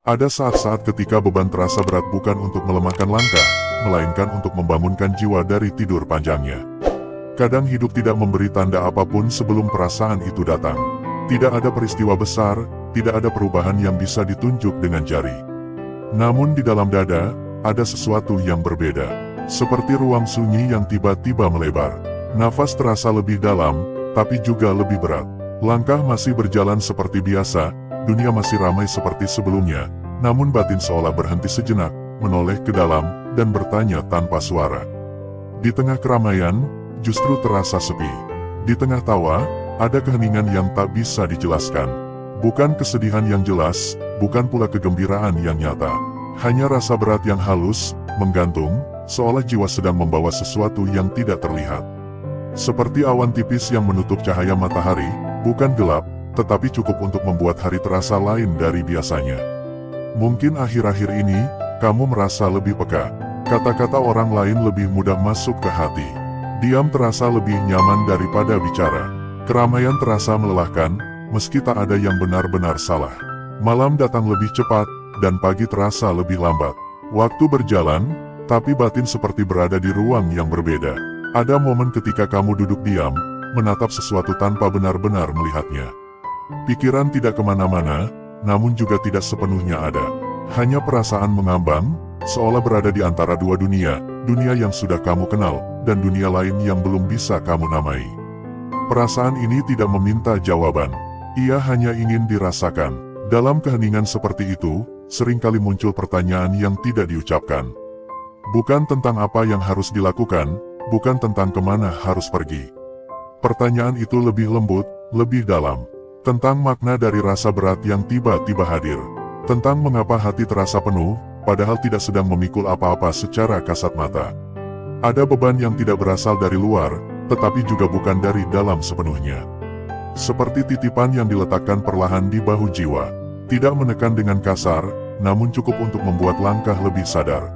Ada saat-saat ketika beban terasa berat bukan untuk melemahkan langkah, melainkan untuk membangunkan jiwa dari tidur panjangnya. Kadang hidup tidak memberi tanda apapun sebelum perasaan itu datang. Tidak ada peristiwa besar, tidak ada perubahan yang bisa ditunjuk dengan jari. Namun di dalam dada, ada sesuatu yang berbeda. Seperti ruang sunyi yang tiba-tiba melebar. Nafas terasa lebih dalam, tapi juga lebih berat. Langkah masih berjalan seperti biasa, dunia masih ramai seperti sebelumnya, namun batin seolah berhenti sejenak, menoleh ke dalam, dan bertanya tanpa suara. Di tengah keramaian, justru terasa sepi. Di tengah tawa, ada keheningan yang tak bisa dijelaskan. Bukan kesedihan yang jelas, bukan pula kegembiraan yang nyata. Hanya rasa berat yang halus, menggantung, seolah jiwa sedang membawa sesuatu yang tidak terlihat. Seperti awan tipis yang menutup cahaya matahari, bukan gelap, tetapi cukup untuk membuat hari terasa lain dari biasanya. Mungkin akhir-akhir ini, kamu merasa lebih peka. Kata-kata orang lain lebih mudah masuk ke hati. Diam terasa lebih nyaman daripada bicara. Keramaian terasa melelahkan, meski tak ada yang benar-benar salah. Malam datang lebih cepat, dan pagi terasa lebih lambat. Waktu berjalan, tapi batin seperti berada di ruang yang berbeda. Ada momen ketika kamu duduk diam, menatap sesuatu tanpa benar-benar melihatnya. Pikiran tidak kemana-mana, namun juga tidak sepenuhnya ada. Hanya perasaan mengambang, seolah berada di antara dua dunia, dunia yang sudah kamu kenal, dan dunia lain yang belum bisa kamu namai. Perasaan ini tidak meminta jawaban. Ia hanya ingin dirasakan. Dalam keheningan seperti itu, seringkali muncul pertanyaan yang tidak diucapkan. Bukan tentang apa yang harus dilakukan, bukan tentang kemana harus pergi. Pertanyaan itu lebih lembut, lebih dalam. Tentang makna dari rasa berat yang tiba-tiba hadir. Tentang mengapa hati terasa penuh, padahal tidak sedang memikul apa-apa secara kasat mata. Ada beban yang tidak berasal dari luar, tetapi juga bukan dari dalam sepenuhnya. Seperti titipan yang diletakkan perlahan di bahu jiwa. Tidak menekan dengan kasar, namun cukup untuk membuat langkah lebih sadar.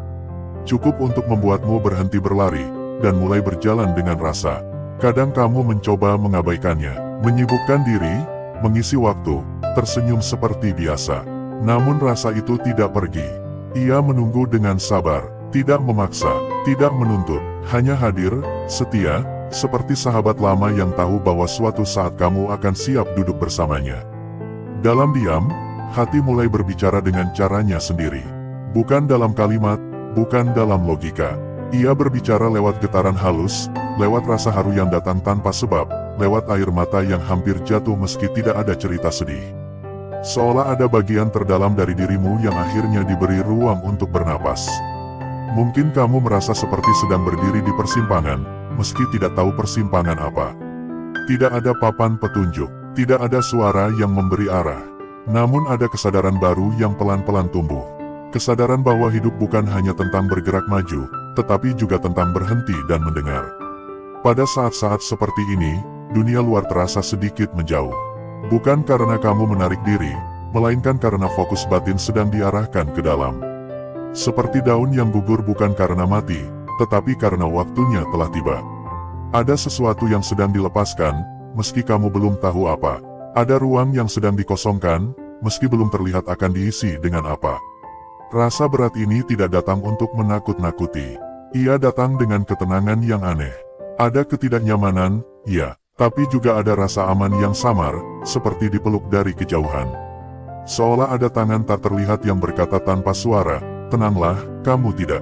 Cukup untuk membuatmu berhenti berlari, dan mulai berjalan dengan rasa. Kadang kamu mencoba mengabaikannya, menyibukkan diri, mengisi waktu, tersenyum seperti biasa. Namun rasa itu tidak pergi. Ia menunggu dengan sabar, tidak memaksa, tidak menuntut, hanya hadir, setia, seperti sahabat lama yang tahu bahwa suatu saat kamu akan siap duduk bersamanya. Dalam diam, hati mulai berbicara dengan caranya sendiri. Bukan dalam kalimat, bukan dalam logika. Ia berbicara lewat getaran halus, lewat rasa haru yang datang tanpa sebab, lewat air mata yang hampir jatuh meski tidak ada cerita sedih. Seolah ada bagian terdalam dari dirimu yang akhirnya diberi ruang untuk bernapas. Mungkin kamu merasa seperti sedang berdiri di persimpangan, meski tidak tahu persimpangan apa. Tidak ada papan petunjuk, tidak ada suara yang memberi arah. Namun ada kesadaran baru yang pelan-pelan tumbuh. Kesadaran bahwa hidup bukan hanya tentang bergerak maju, tetapi juga tentang berhenti dan mendengar. Pada saat-saat seperti ini, dunia luar terasa sedikit menjauh. Bukan karena kamu menarik diri, melainkan karena fokus batin sedang diarahkan ke dalam. Seperti daun yang gugur bukan karena mati, tetapi karena waktunya telah tiba. Ada sesuatu yang sedang dilepaskan, meski kamu belum tahu apa. Ada ruang yang sedang dikosongkan, meski belum terlihat akan diisi dengan apa. Rasa berat ini tidak datang untuk menakut-nakuti. Ia datang dengan ketenangan yang aneh. Ada ketidaknyamanan, ya, tapi juga ada rasa aman yang samar, seperti dipeluk dari kejauhan. Seolah ada tangan tak terlihat yang berkata tanpa suara, "Tenanglah, kamu tidak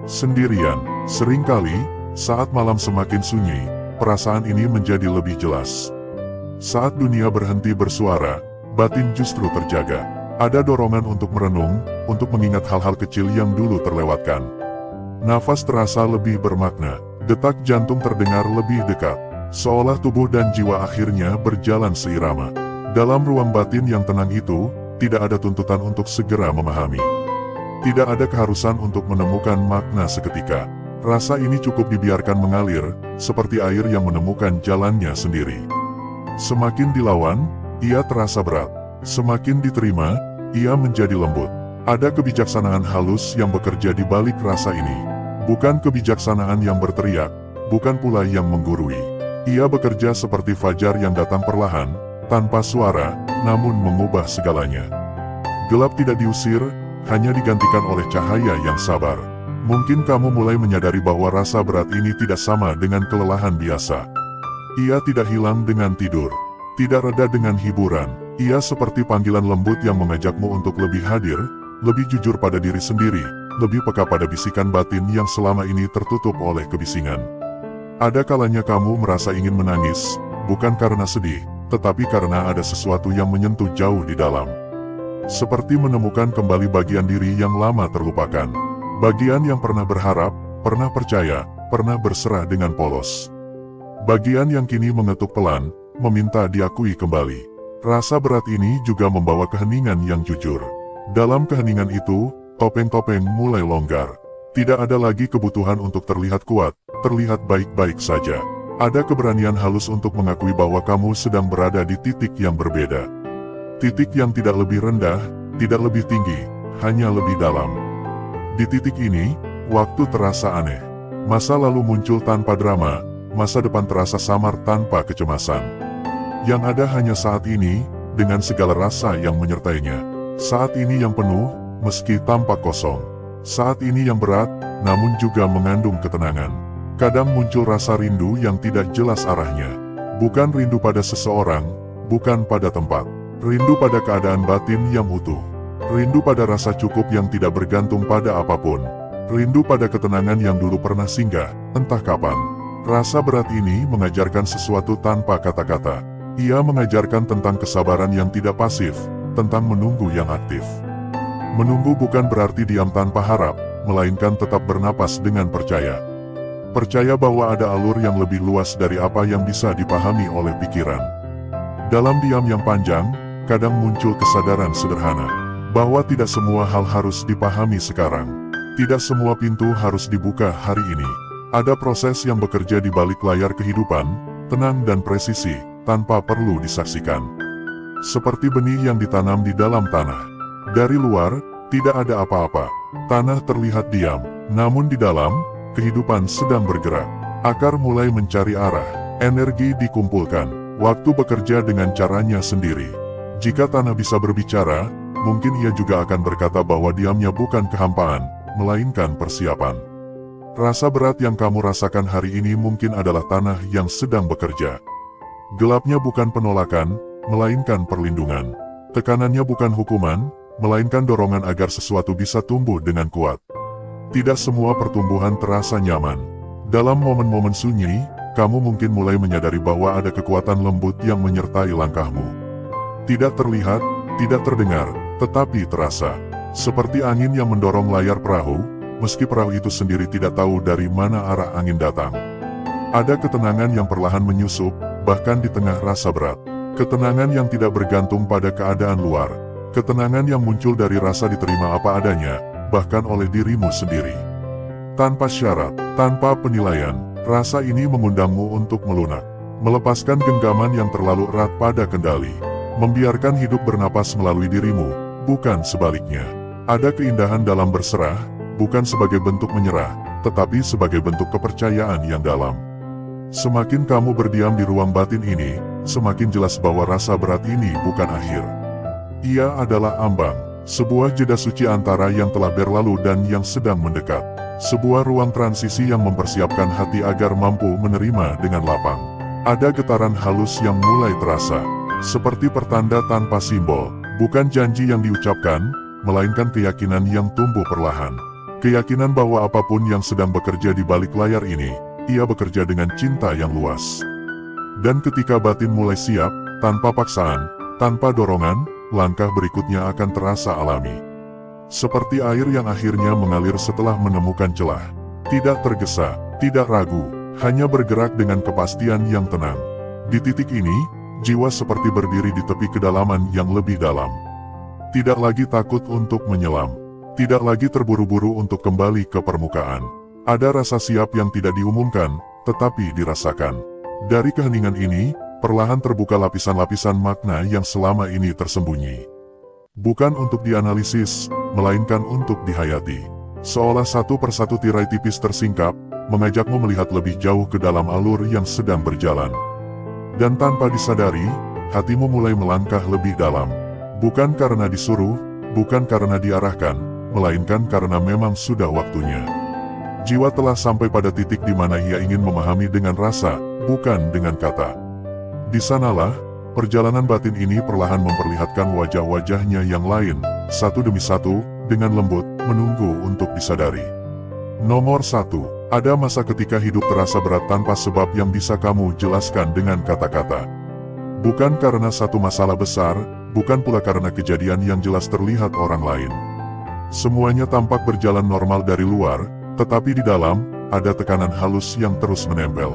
sendirian." Seringkali, saat malam semakin sunyi, perasaan ini menjadi lebih jelas. Saat dunia berhenti bersuara, batin justru terjaga. Ada dorongan untuk merenung, untuk mengingat hal-hal kecil yang dulu terlewatkan. Nafas terasa lebih bermakna, detak jantung terdengar lebih dekat, seolah tubuh dan jiwa akhirnya berjalan seirama. Dalam ruang batin yang tenang itu, tidak ada tuntutan untuk segera memahami. Tidak ada keharusan untuk menemukan makna seketika. Rasa ini cukup dibiarkan mengalir, seperti air yang menemukan jalannya sendiri. Semakin dilawan, ia terasa berat. Semakin diterima, ia menjadi lembut. Ada kebijaksanaan halus yang bekerja di balik rasa ini. Bukan kebijaksanaan yang berteriak, bukan pula yang menggurui. Ia bekerja seperti fajar yang datang perlahan, tanpa suara, namun mengubah segalanya. Gelap tidak diusir, hanya digantikan oleh cahaya yang sabar. Mungkin kamu mulai menyadari bahwa rasa berat ini tidak sama dengan kelelahan biasa. Ia tidak hilang dengan tidur, tidak reda dengan hiburan. Ia seperti panggilan lembut yang mengajakmu untuk lebih hadir, lebih jujur pada diri sendiri, lebih peka pada bisikan batin yang selama ini tertutup oleh kebisingan. Ada kalanya kamu merasa ingin menangis, bukan karena sedih, tetapi karena ada sesuatu yang menyentuh jauh di dalam. Seperti menemukan kembali bagian diri yang lama terlupakan. Bagian yang pernah berharap, pernah percaya, pernah berserah dengan polos. Bagian yang kini mengetuk pelan, meminta diakui kembali. Rasa berat ini juga membawa keheningan yang jujur. Dalam keheningan itu, topeng-topeng mulai longgar. Tidak ada lagi kebutuhan untuk terlihat kuat, terlihat baik-baik saja. Ada keberanian halus untuk mengakui bahwa kamu sedang berada di titik yang berbeda. Titik yang tidak lebih rendah, tidak lebih tinggi, hanya lebih dalam. Di titik ini, waktu terasa aneh. Masa lalu muncul tanpa drama, masa depan terasa samar tanpa kecemasan. Yang ada hanya saat ini, dengan segala rasa yang menyertainya. Saat ini yang penuh, meski tampak kosong. Saat ini yang berat, namun juga mengandung ketenangan. Kadang muncul rasa rindu yang tidak jelas arahnya. Bukan rindu pada seseorang, bukan pada tempat. Rindu pada keadaan batin yang utuh. Rindu pada rasa cukup yang tidak bergantung pada apapun. Rindu pada ketenangan yang dulu pernah singgah, entah kapan. Rasa berat ini mengajarkan sesuatu tanpa kata-kata. Ia mengajarkan tentang kesabaran yang tidak pasif, tentang menunggu yang aktif. Menunggu bukan berarti diam tanpa harap, melainkan tetap bernapas dengan percaya. Percaya bahwa ada alur yang lebih luas dari apa yang bisa dipahami oleh pikiran. Dalam diam yang panjang, kadang muncul kesadaran sederhana, bahwa tidak semua hal harus dipahami sekarang. Tidak semua pintu harus dibuka hari ini. Ada proses yang bekerja di balik layar kehidupan, tenang dan presisi, tanpa perlu disaksikan. Seperti benih yang ditanam di dalam tanah. Dari luar, tidak ada apa-apa. Tanah terlihat diam, namun di dalam, kehidupan sedang bergerak. Akar mulai mencari arah, energi dikumpulkan, waktu bekerja dengan caranya sendiri. Jika tanah bisa berbicara, mungkin ia juga akan berkata bahwa diamnya bukan kehampaan, melainkan persiapan. Rasa berat yang kamu rasakan hari ini mungkin adalah tanah yang sedang bekerja. Gelapnya bukan penolakan, melainkan perlindungan. Tekanannya bukan hukuman, melainkan dorongan agar sesuatu bisa tumbuh dengan kuat. Tidak semua pertumbuhan terasa nyaman. Dalam momen-momen sunyi, kamu mungkin mulai menyadari bahwa ada kekuatan lembut yang menyertai langkahmu. Tidak terlihat, tidak terdengar, tetapi terasa. Seperti angin yang mendorong layar perahu, meski perahu itu sendiri tidak tahu dari mana arah angin datang. Ada ketenangan yang perlahan menyusup, bahkan di tengah rasa berat. Ketenangan yang tidak bergantung pada keadaan luar. Ketenangan yang muncul dari rasa diterima apa adanya, bahkan oleh dirimu sendiri. Tanpa syarat, tanpa penilaian, rasa ini mengundangmu untuk melunak. Melepaskan genggaman yang terlalu erat pada kendali. Membiarkan hidup bernapas melalui dirimu, bukan sebaliknya. Ada keindahan dalam berserah, bukan sebagai bentuk menyerah, tetapi sebagai bentuk kepercayaan yang dalam. Semakin kamu berdiam di ruang batin ini, semakin jelas bahwa rasa berat ini bukan akhir. Ia adalah ambang, sebuah jeda suci antara yang telah berlalu dan yang sedang mendekat. Sebuah ruang transisi yang mempersiapkan hati agar mampu menerima dengan lapang. Ada getaran halus yang mulai terasa, seperti pertanda tanpa simbol, bukan janji yang diucapkan, melainkan keyakinan yang tumbuh perlahan. Keyakinan bahwa apapun yang sedang bekerja di balik layar ini, ia bekerja dengan cinta yang luas. Dan ketika batin mulai siap, tanpa paksaan, tanpa dorongan, langkah berikutnya akan terasa alami. Seperti air yang akhirnya mengalir setelah menemukan celah. Tidak tergesa, tidak ragu, hanya bergerak dengan kepastian yang tenang. Di titik ini, jiwa seperti berdiri di tepi kedalaman yang lebih dalam. Tidak lagi takut untuk menyelam. Tidak lagi terburu-buru untuk kembali ke permukaan. Ada rasa siap yang tidak diumumkan, tetapi dirasakan. Dari keheningan ini, perlahan terbuka lapisan-lapisan makna yang selama ini tersembunyi. Bukan untuk dianalisis, melainkan untuk dihayati. Seolah satu persatu tirai tipis tersingkap, mengajakmu melihat lebih jauh ke dalam alur yang sedang berjalan. Dan tanpa disadari, hatimu mulai melangkah lebih dalam. Bukan karena disuruh, bukan karena diarahkan, melainkan karena memang sudah waktunya. Jiwa telah sampai pada titik di mana ia ingin memahami dengan rasa, bukan dengan kata. Di sanalah, perjalanan batin ini perlahan memperlihatkan wajah-wajahnya yang lain, satu demi satu, dengan lembut, menunggu untuk disadari. Nomor 1. Ada masa ketika hidup terasa berat tanpa sebab yang bisa kamu jelaskan dengan kata-kata. Bukan karena satu masalah besar, bukan pula karena kejadian yang jelas terlihat orang lain. Semuanya tampak berjalan normal dari luar, tetapi di dalam, ada tekanan halus yang terus menempel.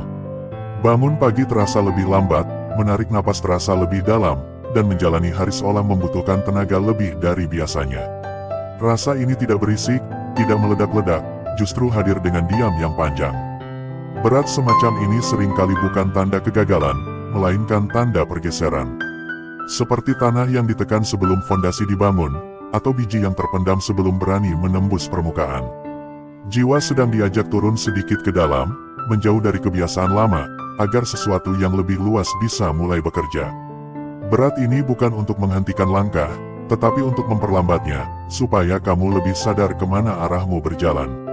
Bangun pagi terasa lebih lambat, menarik napas terasa lebih dalam, dan menjalani hari seolah membutuhkan tenaga lebih dari biasanya. Rasa ini tidak berisik, tidak meledak-ledak, justru hadir dengan diam yang panjang. Berat semacam ini seringkali bukan tanda kegagalan, melainkan tanda pergeseran. Seperti tanah yang ditekan sebelum fondasi dibangun, atau biji yang terpendam sebelum berani menembus permukaan. Jiwa sedang diajak turun sedikit ke dalam, menjauh dari kebiasaan lama, agar sesuatu yang lebih luas bisa mulai bekerja. Berat ini bukan untuk menghentikan langkah, tetapi untuk memperlambatnya, supaya kamu lebih sadar kemana arahmu berjalan.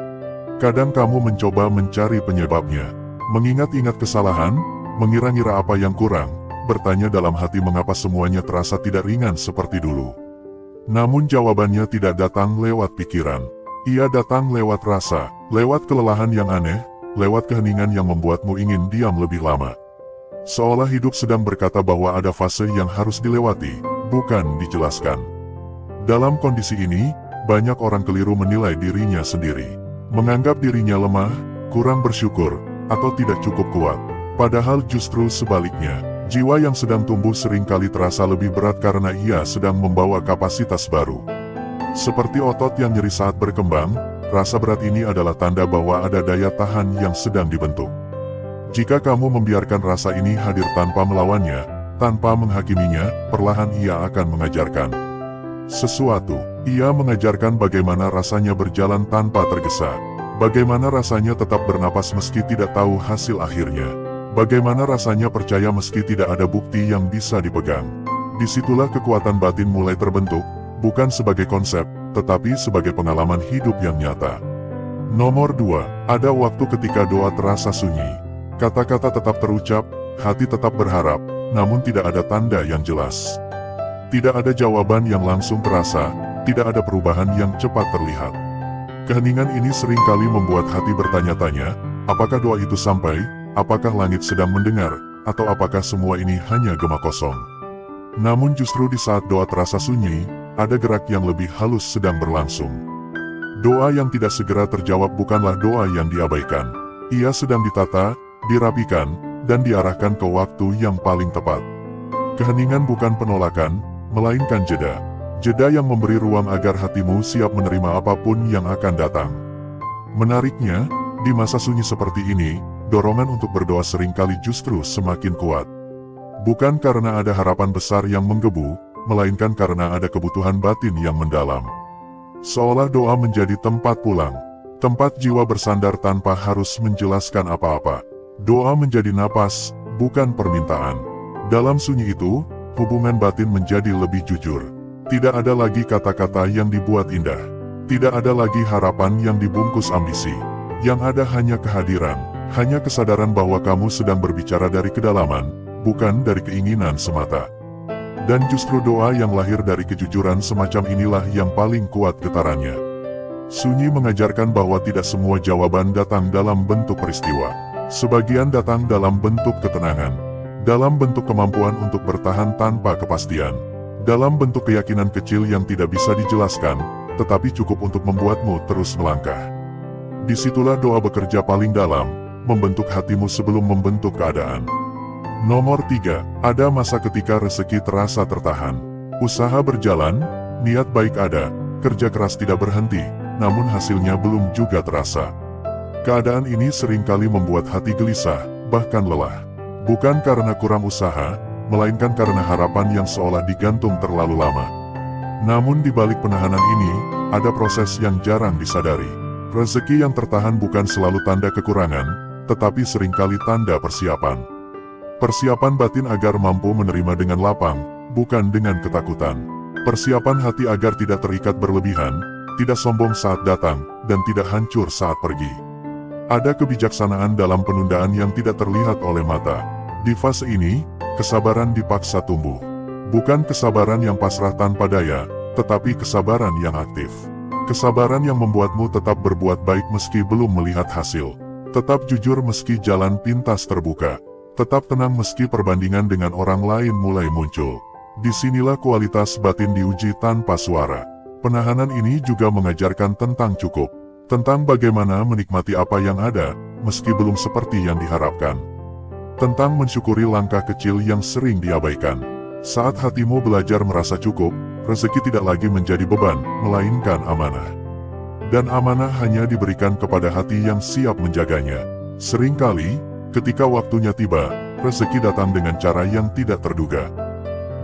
Kadang kamu mencoba mencari penyebabnya, mengingat-ingat kesalahan, mengira-ngira apa yang kurang, bertanya dalam hati mengapa semuanya terasa tidak ringan seperti dulu. Namun jawabannya tidak datang lewat pikiran. Ia datang lewat rasa, lewat kelelahan yang aneh, lewat keheningan yang membuatmu ingin diam lebih lama. Seolah hidup sedang berkata bahwa ada fase yang harus dilewati, bukan dijelaskan. Dalam kondisi ini, banyak orang keliru menilai dirinya sendiri. Menganggap dirinya lemah, kurang bersyukur, atau tidak cukup kuat. Padahal justru sebaliknya, jiwa yang sedang tumbuh seringkali terasa lebih berat karena ia sedang membawa kapasitas baru. Seperti otot yang nyeri saat berkembang, rasa berat ini adalah tanda bahwa ada daya tahan yang sedang dibentuk. Jika kamu membiarkan rasa ini hadir tanpa melawannya, tanpa menghakiminya, perlahan ia akan mengajarkan sesuatu. Ia mengajarkan bagaimana rasanya berjalan tanpa tergesa, bagaimana rasanya tetap bernapas meski tidak tahu hasil akhirnya, bagaimana rasanya percaya meski tidak ada bukti yang bisa dipegang. Disitulah kekuatan batin mulai terbentuk, bukan sebagai konsep, tetapi sebagai pengalaman hidup yang nyata. Nomor 2. Ada waktu ketika doa terasa sunyi. Kata-kata tetap terucap, hati tetap berharap, namun tidak ada tanda yang jelas. Tidak ada jawaban yang langsung terasa, tidak ada perubahan yang cepat terlihat. Keheningan ini seringkali membuat hati bertanya-tanya, apakah doa itu sampai, apakah langit sedang mendengar, atau apakah semua ini hanya gema kosong. Namun justru di saat doa terasa sunyi, ada gerak yang lebih halus sedang berlangsung. Doa yang tidak segera terjawab bukanlah doa yang diabaikan. Ia sedang ditata, dirapikan, dan diarahkan ke waktu yang paling tepat. Keheningan bukan penolakan, melainkan jeda. Jeda yang memberi ruang agar hatimu siap menerima apapun yang akan datang. Menariknya, di masa sunyi seperti ini, dorongan untuk berdoa seringkali justru semakin kuat. Bukan karena ada harapan besar yang menggebu, melainkan karena ada kebutuhan batin yang mendalam. Seolah doa menjadi tempat pulang, tempat jiwa bersandar tanpa harus menjelaskan apa-apa. Doa menjadi napas, bukan permintaan. Dalam sunyi itu, hubungan batin menjadi lebih jujur. Tidak ada lagi kata-kata yang dibuat indah. Tidak ada lagi harapan yang dibungkus ambisi. Yang ada hanya kehadiran, hanya kesadaran bahwa kamu sedang berbicara dari kedalaman, bukan dari keinginan semata. Dan justru doa yang lahir dari kejujuran semacam inilah yang paling kuat getarannya. Sunyi mengajarkan bahwa tidak semua jawaban datang dalam bentuk peristiwa. Sebagian datang dalam bentuk ketenangan, dalam bentuk kemampuan untuk bertahan tanpa kepastian, dalam bentuk keyakinan kecil yang tidak bisa dijelaskan, tetapi cukup untuk membuatmu terus melangkah. Disitulah doa bekerja paling dalam, membentuk hatimu sebelum membentuk keadaan. Nomor 3. Ada masa ketika rezeki terasa tertahan. Usaha berjalan, niat baik ada, kerja keras tidak berhenti, namun hasilnya belum juga terasa. Keadaan ini seringkali membuat hati gelisah, bahkan lelah. Bukan karena kurang usaha, melainkan karena harapan yang seolah digantung terlalu lama. Namun di balik penahanan ini, ada proses yang jarang disadari. Rezeki yang tertahan bukan selalu tanda kekurangan, tetapi seringkali tanda persiapan. Persiapan batin agar mampu menerima dengan lapang, bukan dengan ketakutan. Persiapan hati agar tidak terikat berlebihan, tidak sombong saat datang, dan tidak hancur saat pergi. Ada kebijaksanaan dalam penundaan yang tidak terlihat oleh mata. Di fase ini, kesabaran dipaksa tumbuh. Bukan kesabaran yang pasrah tanpa daya, tetapi kesabaran yang aktif. Kesabaran yang membuatmu tetap berbuat baik meski belum melihat hasil. Tetap jujur meski jalan pintas terbuka. Tetap tenang meski perbandingan dengan orang lain mulai muncul. Disinilah kualitas batin diuji tanpa suara. Penahanan ini juga mengajarkan tentang cukup. Tentang bagaimana menikmati apa yang ada, meski belum seperti yang diharapkan. Tentang mensyukuri langkah kecil yang sering diabaikan. Saat hatimu belajar merasa cukup, rezeki tidak lagi menjadi beban, melainkan amanah. Dan amanah hanya diberikan kepada hati yang siap menjaganya. Seringkali, ketika waktunya tiba, rezeki datang dengan cara yang tidak terduga.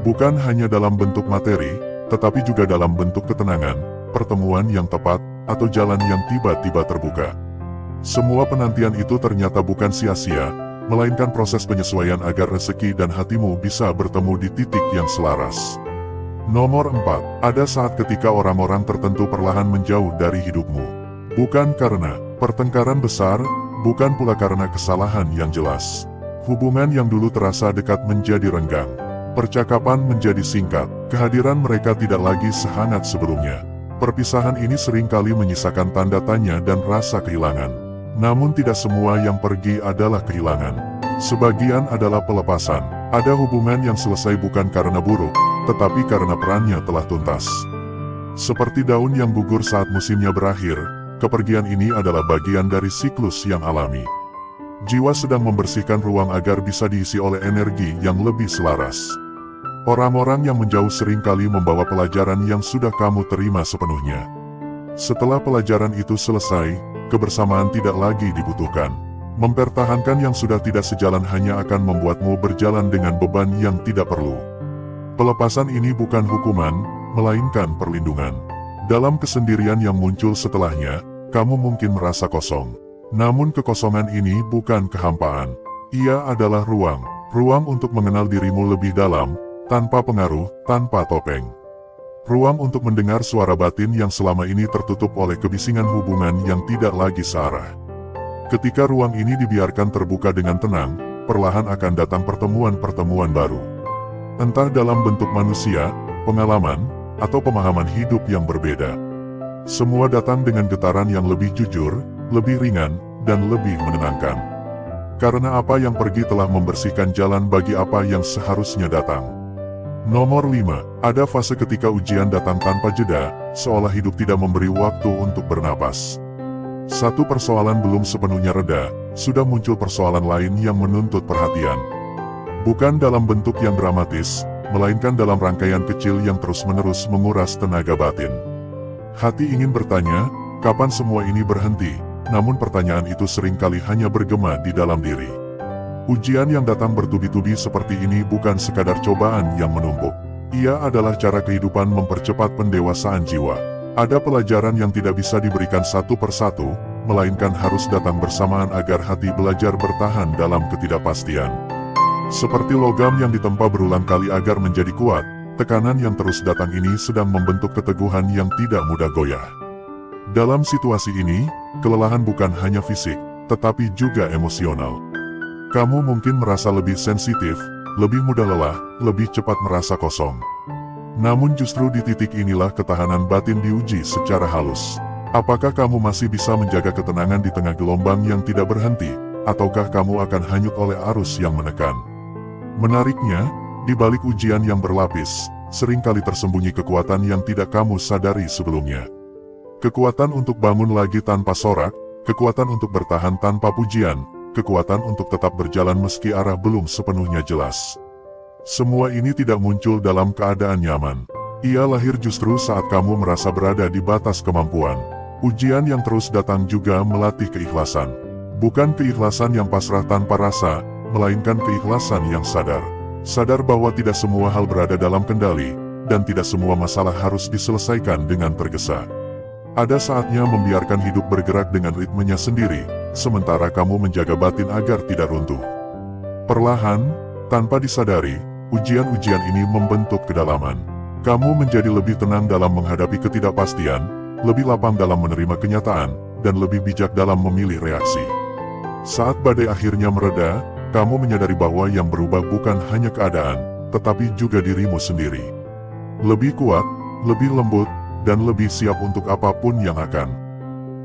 Bukan hanya dalam bentuk materi, tetapi juga dalam bentuk ketenangan, pertemuan yang tepat, atau jalan yang tiba-tiba terbuka. Semua penantian itu ternyata bukan sia-sia, melainkan proses penyesuaian agar rezeki dan hatimu bisa bertemu di titik yang selaras. Nomor 4. Ada saat ketika orang-orang tertentu perlahan menjauh dari hidupmu. Bukan karena pertengkaran besar, bukan pula karena kesalahan yang jelas. Hubungan yang dulu terasa dekat menjadi renggang. Percakapan menjadi singkat, kehadiran mereka tidak lagi sehangat sebelumnya. Perpisahan ini seringkali menyisakan tanda tanya dan rasa kehilangan. Namun tidak semua yang pergi adalah kehilangan. Sebagian adalah pelepasan. Ada hubungan yang selesai bukan karena buruk, tetapi karena perannya telah tuntas. Seperti daun yang gugur saat musimnya berakhir, kepergian ini adalah bagian dari siklus yang alami. Jiwa sedang membersihkan ruang agar bisa diisi oleh energi yang lebih selaras. Orang-orang yang menjauh seringkali membawa pelajaran yang sudah kamu terima sepenuhnya. Setelah pelajaran itu selesai, kebersamaan tidak lagi dibutuhkan. Mempertahankan yang sudah tidak sejalan hanya akan membuatmu berjalan dengan beban yang tidak perlu. Pelepasan ini bukan hukuman, melainkan perlindungan. Dalam kesendirian yang muncul setelahnya, kamu mungkin merasa kosong. Namun kekosongan ini bukan kehampaan. Ia adalah ruang untuk mengenal dirimu lebih dalam, tanpa pengaruh, tanpa topeng. Ruang untuk mendengar suara batin yang selama ini tertutup oleh kebisingan hubungan yang tidak lagi searah. Ketika ruang ini dibiarkan terbuka dengan tenang, perlahan akan datang pertemuan-pertemuan baru. Entah dalam bentuk manusia, pengalaman, atau pemahaman hidup yang berbeda. Semua datang dengan getaran yang lebih jujur, lebih ringan, dan lebih menenangkan. Karena apa yang pergi telah membersihkan jalan bagi apa yang seharusnya datang. Nomor 5. Ada fase ketika ujian datang tanpa jeda, seolah hidup tidak memberi waktu untuk bernapas. Satu persoalan belum sepenuhnya reda, sudah muncul persoalan lain yang menuntut perhatian. Bukan dalam bentuk yang dramatis, melainkan dalam rangkaian kecil yang terus-menerus menguras tenaga batin. Hati ingin bertanya, kapan semua ini berhenti? Namun pertanyaan itu seringkali hanya bergema di dalam diri. Ujian yang datang bertubi-tubi seperti ini bukan sekadar cobaan yang menumpuk. Ia adalah cara kehidupan mempercepat pendewasaan jiwa. Ada pelajaran yang tidak bisa diberikan satu persatu, melainkan harus datang bersamaan agar hati belajar bertahan dalam ketidakpastian. Seperti logam yang ditempa berulang kali agar menjadi kuat, tekanan yang terus datang ini sedang membentuk keteguhan yang tidak mudah goyah. Dalam situasi ini, kelelahan bukan hanya fisik, tetapi juga emosional. Kamu mungkin merasa lebih sensitif, lebih mudah lelah, lebih cepat merasa kosong. Namun justru di titik inilah ketahanan batin diuji secara halus. Apakah kamu masih bisa menjaga ketenangan di tengah gelombang yang tidak berhenti, ataukah kamu akan hanyut oleh arus yang menekan? Menariknya, di balik ujian yang berlapis, seringkali tersembunyi kekuatan yang tidak kamu sadari sebelumnya. Kekuatan untuk bangun lagi tanpa sorak, kekuatan untuk bertahan tanpa pujian, kekuatan untuk tetap berjalan meski arah belum sepenuhnya jelas. Semua ini tidak muncul dalam keadaan nyaman. Ia lahir justru saat kamu merasa berada di batas kemampuan. Ujian yang terus datang juga melatih keikhlasan. Bukan keikhlasan yang pasrah tanpa rasa, melainkan keikhlasan yang sadar. Sadar bahwa tidak semua hal berada dalam kendali, dan tidak semua masalah harus diselesaikan dengan tergesa. Ada saatnya membiarkan hidup bergerak dengan ritmenya sendiri, sementara kamu menjaga batin agar tidak runtuh. Perlahan, tanpa disadari, ujian-ujian ini membentuk kedalaman. Kamu menjadi lebih tenang dalam menghadapi ketidakpastian, lebih lapang dalam menerima kenyataan, dan lebih bijak dalam memilih reaksi. Saat badai akhirnya mereda, kamu menyadari bahwa yang berubah bukan hanya keadaan, tetapi juga dirimu sendiri. Lebih kuat, lebih lembut, dan lebih siap untuk apapun yang akan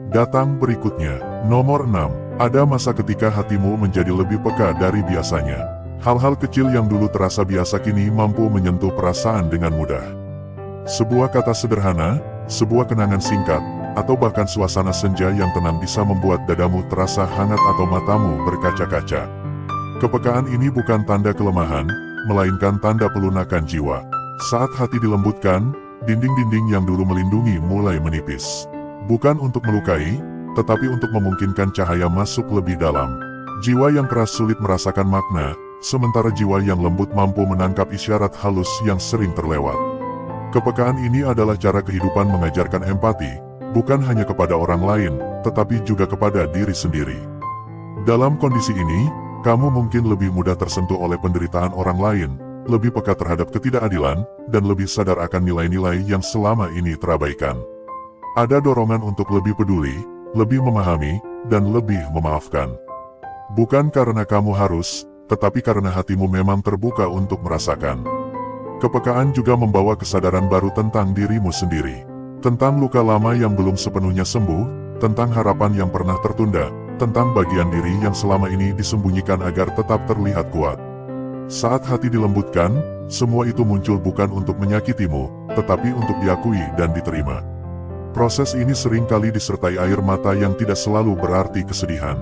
datang berikutnya. Nomor 6. Ada masa ketika hatimu menjadi lebih peka dari biasanya. Hal-hal kecil yang dulu terasa biasa kini mampu menyentuh perasaan dengan mudah. Sebuah kata sederhana, sebuah kenangan singkat, atau bahkan suasana senja yang tenang bisa membuat dadamu terasa hangat atau matamu berkaca-kaca. Kepekaan ini bukan tanda kelemahan, melainkan tanda pelunakan jiwa. Saat hati dilembutkan, dinding-dinding yang dulu melindungi mulai menipis. Bukan untuk melukai, tetapi untuk memungkinkan cahaya masuk lebih dalam. Jiwa yang keras sulit merasakan makna, sementara jiwa yang lembut mampu menangkap isyarat halus yang sering terlewat. Kepekaan ini adalah cara kehidupan mengajarkan empati, bukan hanya kepada orang lain, tetapi juga kepada diri sendiri. Dalam kondisi ini, kamu mungkin lebih mudah tersentuh oleh penderitaan orang lain, lebih peka terhadap ketidakadilan, dan lebih sadar akan nilai-nilai yang selama ini terabaikan. Ada dorongan untuk lebih peduli, lebih memahami, dan lebih memaafkan. Bukan karena kamu harus, tetapi karena hatimu memang terbuka untuk merasakan. Kepekaan juga membawa kesadaran baru tentang dirimu sendiri. Tentang luka lama yang belum sepenuhnya sembuh, tentang harapan yang pernah tertunda, tentang bagian diri yang selama ini disembunyikan agar tetap terlihat kuat. Saat hati dilembutkan, semua itu muncul bukan untuk menyakitimu, tetapi untuk diakui dan diterima. Proses ini sering kali disertai air mata yang tidak selalu berarti kesedihan.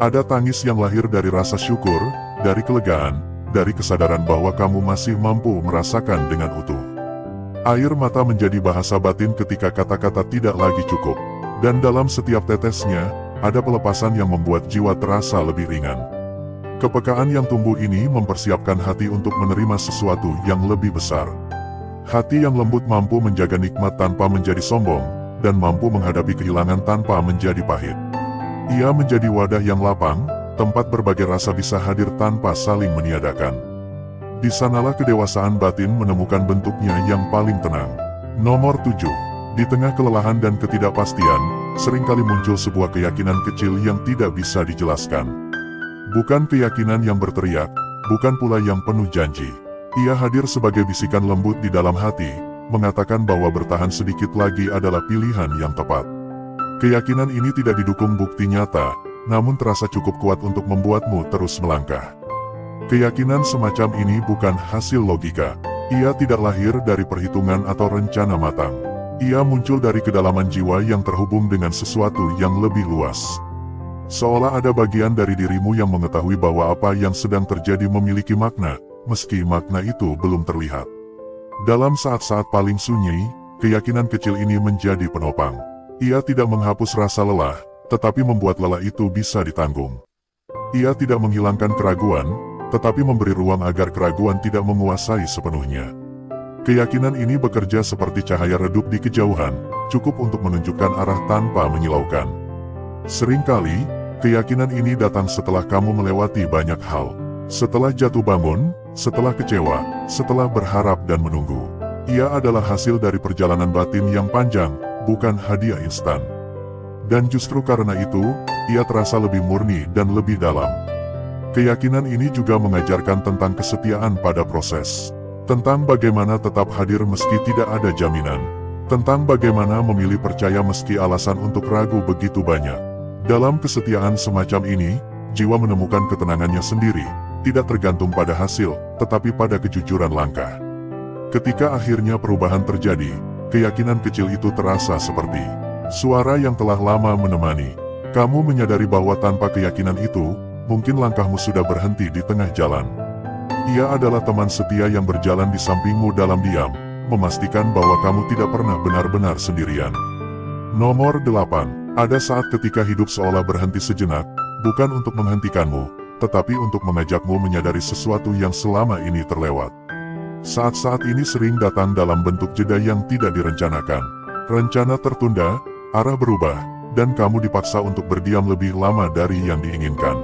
Ada tangis yang lahir dari rasa syukur, dari kelegaan, dari kesadaran bahwa kamu masih mampu merasakan dengan utuh. Air mata menjadi bahasa batin ketika kata-kata tidak lagi cukup, dan dalam setiap tetesnya, ada pelepasan yang membuat jiwa terasa lebih ringan. Kepekaan yang tumbuh ini mempersiapkan hati untuk menerima sesuatu yang lebih besar. Hati yang lembut mampu menjaga nikmat tanpa menjadi sombong, dan mampu menghadapi kehilangan tanpa menjadi pahit. Ia menjadi wadah yang lapang, tempat berbagai rasa bisa hadir tanpa saling meniadakan. Di sanalah kedewasaan batin menemukan bentuknya yang paling tenang. Nomor 7. Di tengah kelelahan dan ketidakpastian, seringkali muncul sebuah keyakinan kecil yang tidak bisa dijelaskan. Bukan keyakinan yang berteriak, bukan pula yang penuh janji. Ia hadir sebagai bisikan lembut di dalam hati, mengatakan bahwa bertahan sedikit lagi adalah pilihan yang tepat. Keyakinan ini tidak didukung bukti nyata, namun terasa cukup kuat untuk membuatmu terus melangkah. Keyakinan semacam ini bukan hasil logika. Ia tidak lahir dari perhitungan atau rencana matang. Ia muncul dari kedalaman jiwa yang terhubung dengan sesuatu yang lebih luas. Seolah ada bagian dari dirimu yang mengetahui bahwa apa yang sedang terjadi memiliki makna, meski makna itu belum terlihat. Dalam saat-saat paling sunyi, keyakinan kecil ini menjadi penopang. Ia tidak menghapus rasa lelah, tetapi membuat lelah itu bisa ditanggung. Ia tidak menghilangkan keraguan, tetapi memberi ruang agar keraguan tidak menguasai sepenuhnya. Keyakinan ini bekerja seperti cahaya redup di kejauhan, cukup untuk menunjukkan arah tanpa menyilaukan. Seringkali, keyakinan ini datang setelah kamu melewati banyak hal. Setelah jatuh bangun, setelah kecewa, setelah berharap dan menunggu. Ia adalah hasil dari perjalanan batin yang panjang, bukan hadiah instan. Dan justru karena itu, ia terasa lebih murni dan lebih dalam. Keyakinan ini juga mengajarkan tentang kesetiaan pada proses. Tentang bagaimana tetap hadir meski tidak ada jaminan. Tentang bagaimana memilih percaya meski alasan untuk ragu begitu banyak. Dalam kesetiaan semacam ini, jiwa menemukan ketenangannya sendiri, tidak tergantung pada hasil, tetapi pada kejujuran langkah. Ketika akhirnya perubahan terjadi, keyakinan kecil itu terasa seperti suara yang telah lama menemani. Kamu menyadari bahwa tanpa keyakinan itu, mungkin langkahmu sudah berhenti di tengah jalan. Ia adalah teman setia yang berjalan di sampingmu dalam diam, memastikan bahwa kamu tidak pernah benar-benar sendirian. Nomor 8. Ada saat ketika hidup seolah berhenti sejenak, bukan untuk menghentikanmu, tetapi untuk mengajakmu menyadari sesuatu yang selama ini terlewat. Saat-saat ini sering datang dalam bentuk jeda yang tidak direncanakan. Rencana tertunda, arah berubah, dan kamu dipaksa untuk berdiam lebih lama dari yang diinginkan.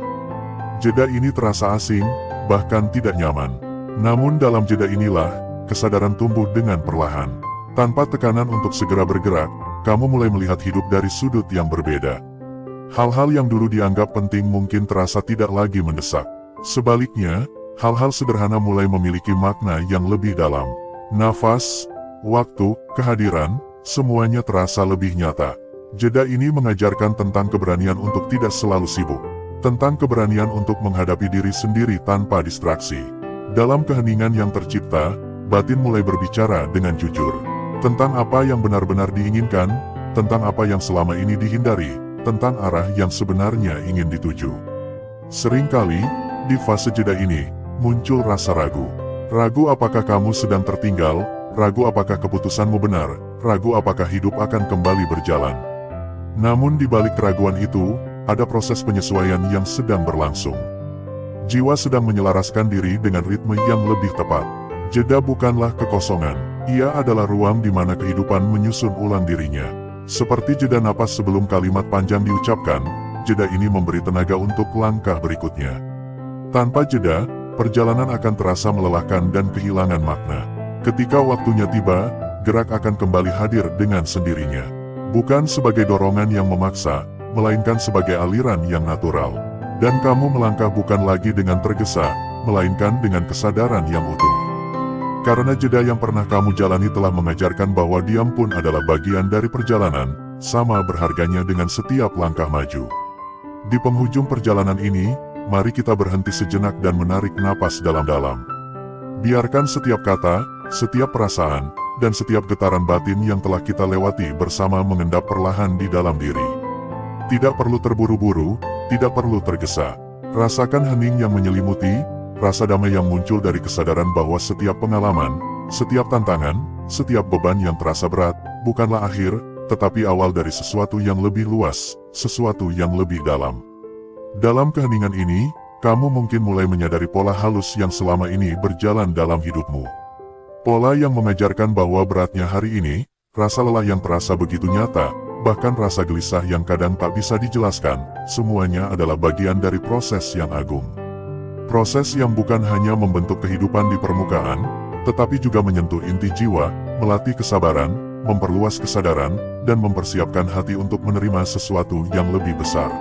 Jeda ini terasa asing, bahkan tidak nyaman. Namun dalam jeda inilah, kesadaran tumbuh dengan perlahan. Tanpa tekanan untuk segera bergerak, kamu mulai melihat hidup dari sudut yang berbeda. Hal-hal yang dulu dianggap penting mungkin terasa tidak lagi mendesak. Sebaliknya, hal-hal sederhana mulai memiliki makna yang lebih dalam. Nafas, waktu, kehadiran, semuanya terasa lebih nyata. Jeda ini mengajarkan tentang keberanian untuk tidak selalu sibuk. Tentang keberanian untuk menghadapi diri sendiri tanpa distraksi. Dalam keheningan yang tercipta, batin mulai berbicara dengan jujur. Tentang apa yang benar-benar diinginkan, tentang apa yang selama ini dihindari, tentang arah yang sebenarnya ingin dituju. Seringkali, di fase jeda ini, muncul rasa ragu. Ragu apakah kamu sedang tertinggal, ragu apakah keputusanmu benar, ragu apakah hidup akan kembali berjalan. Namun di balik keraguan itu, ada proses penyesuaian yang sedang berlangsung. Jiwa sedang menyelaraskan diri dengan ritme yang lebih tepat. Jeda bukanlah kekosongan, ia adalah ruang di mana kehidupan menyusun ulang dirinya. Seperti jeda napas sebelum kalimat panjang diucapkan, jeda ini memberi tenaga untuk langkah berikutnya. Tanpa jeda, perjalanan akan terasa melelahkan dan kehilangan makna. Ketika waktunya tiba, gerak akan kembali hadir dengan sendirinya. Bukan sebagai dorongan yang memaksa, melainkan sebagai aliran yang natural. Dan kamu melangkah bukan lagi dengan tergesa, melainkan dengan kesadaran yang utuh. Karena jeda yang pernah kamu jalani telah mengajarkan bahwa diam pun adalah bagian dari perjalanan, sama berharganya dengan setiap langkah maju. Di penghujung perjalanan ini, mari kita berhenti sejenak dan menarik napas dalam-dalam. Biarkan setiap kata, setiap perasaan, dan setiap getaran batin yang telah kita lewati bersama mengendap perlahan di dalam diri. Tidak perlu terburu-buru, tidak perlu tergesa. Rasakan hening yang menyelimuti, rasa damai yang muncul dari kesadaran bahwa setiap pengalaman, setiap tantangan, setiap beban yang terasa berat, bukanlah akhir, tetapi awal dari sesuatu yang lebih luas, sesuatu yang lebih dalam. Dalam keheningan ini, kamu mungkin mulai menyadari pola halus yang selama ini berjalan dalam hidupmu. Pola yang mengajarkan bahwa beratnya hari ini, rasa lelah yang terasa begitu nyata, bahkan rasa gelisah yang kadang tak bisa dijelaskan, semuanya adalah bagian dari proses yang agung. Proses yang bukan hanya membentuk kehidupan di permukaan, tetapi juga menyentuh inti jiwa, melatih kesabaran, memperluas kesadaran, dan mempersiapkan hati untuk menerima sesuatu yang lebih besar.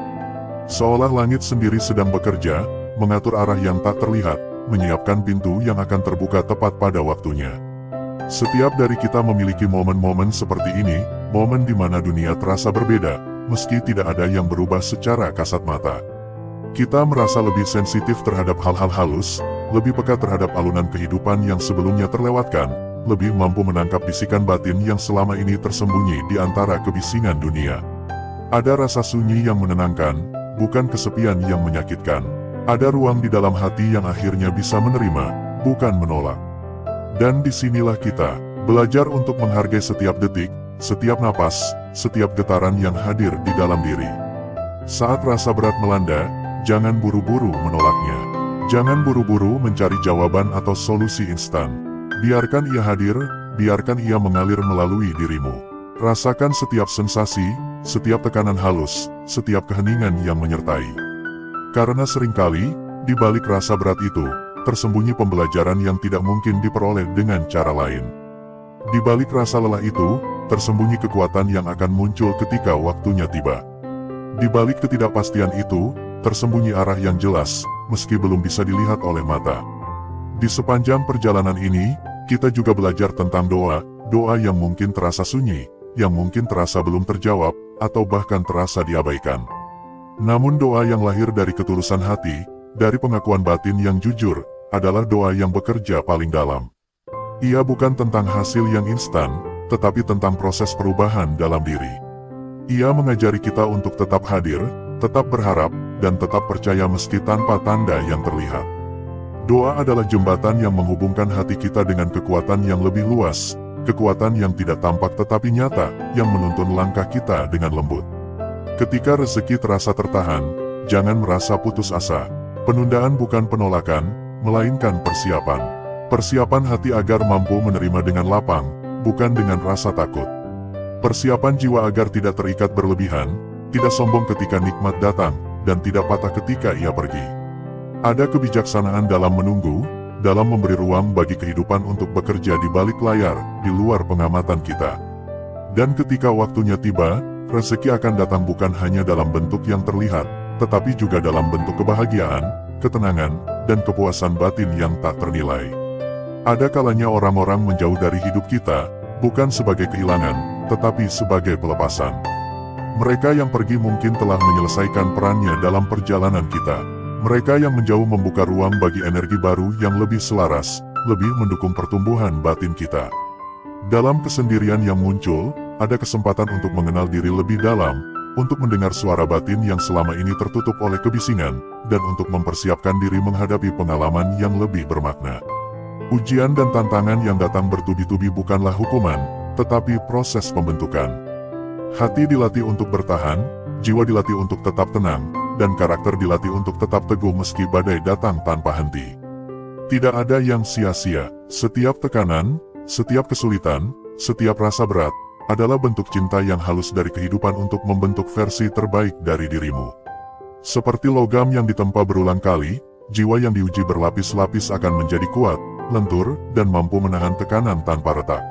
Seolah langit sendiri sedang bekerja, mengatur arah yang tak terlihat, menyiapkan pintu yang akan terbuka tepat pada waktunya. Setiap dari kita memiliki momen-momen seperti ini, momen di mana dunia terasa berbeda, meski tidak ada yang berubah secara kasat mata. Kita merasa lebih sensitif terhadap hal-hal halus, lebih peka terhadap alunan kehidupan yang sebelumnya terlewatkan, lebih mampu menangkap bisikan batin yang selama ini tersembunyi di antara kebisingan dunia. Ada rasa sunyi yang menenangkan, bukan kesepian yang menyakitkan. Ada ruang di dalam hati yang akhirnya bisa menerima, bukan menolak. Dan disinilah kita, belajar untuk menghargai setiap detik, setiap napas, setiap getaran yang hadir di dalam diri. Saat rasa berat melanda, jangan buru-buru menolaknya. Jangan buru-buru mencari jawaban atau solusi instan. Biarkan ia hadir, biarkan ia mengalir melalui dirimu. Rasakan setiap sensasi, setiap tekanan halus, setiap keheningan yang menyertai. Karena seringkali, di balik rasa berat itu, tersembunyi pembelajaran yang tidak mungkin diperoleh dengan cara lain. Di balik rasa lelah itu, tersembunyi kekuatan yang akan muncul ketika waktunya tiba. Di balik ketidakpastian itu, tersembunyi arah yang jelas, meski belum bisa dilihat oleh mata. Di sepanjang perjalanan ini, kita juga belajar tentang doa, doa yang mungkin terasa sunyi, yang mungkin terasa belum terjawab, atau bahkan terasa diabaikan. Namun doa yang lahir dari ketulusan hati, dari pengakuan batin yang jujur, adalah doa yang bekerja paling dalam. Ia bukan tentang hasil yang instan, tetapi tentang proses perubahan dalam diri. Ia mengajari kita untuk tetap hadir, tetap berharap, dan tetap percaya meski tanpa tanda yang terlihat. Doa adalah jembatan yang menghubungkan hati kita dengan kekuatan yang lebih luas, kekuatan yang tidak tampak tetapi nyata, yang menuntun langkah kita dengan lembut. Ketika rezeki terasa tertahan, jangan merasa putus asa. Penundaan bukan penolakan, melainkan persiapan. Persiapan hati agar mampu menerima dengan lapang, bukan dengan rasa takut. Persiapan jiwa agar tidak terikat berlebihan, tidak sombong ketika nikmat datang, dan tidak patah ketika ia pergi. Ada kebijaksanaan dalam menunggu, dalam memberi ruang bagi kehidupan untuk bekerja di balik layar, di luar pengamatan kita. Dan ketika waktunya tiba, rezeki akan datang bukan hanya dalam bentuk yang terlihat, tetapi juga dalam bentuk kebahagiaan, ketenangan, dan kepuasan batin yang tak ternilai. Ada kalanya orang-orang menjauh dari hidup kita, bukan sebagai kehilangan, tetapi sebagai pelepasan. Mereka yang pergi mungkin telah menyelesaikan perannya dalam perjalanan kita. Mereka yang menjauh membuka ruang bagi energi baru yang lebih selaras, lebih mendukung pertumbuhan batin kita. Dalam kesendirian yang muncul, ada kesempatan untuk mengenal diri lebih dalam, untuk mendengar suara batin yang selama ini tertutup oleh kebisingan, dan untuk mempersiapkan diri menghadapi pengalaman yang lebih bermakna. Ujian dan tantangan yang datang bertubi-tubi bukanlah hukuman, tetapi proses pembentukan. Hati dilatih untuk bertahan, jiwa dilatih untuk tetap tenang, dan karakter dilatih untuk tetap teguh meski badai datang tanpa henti. Tidak ada yang sia-sia. Setiap tekanan, setiap kesulitan, setiap rasa berat, adalah bentuk cinta yang halus dari kehidupan untuk membentuk versi terbaik dari dirimu. Seperti logam yang ditempa berulang kali, jiwa yang diuji berlapis-lapis akan menjadi kuat, lentur, dan mampu menahan tekanan tanpa retak.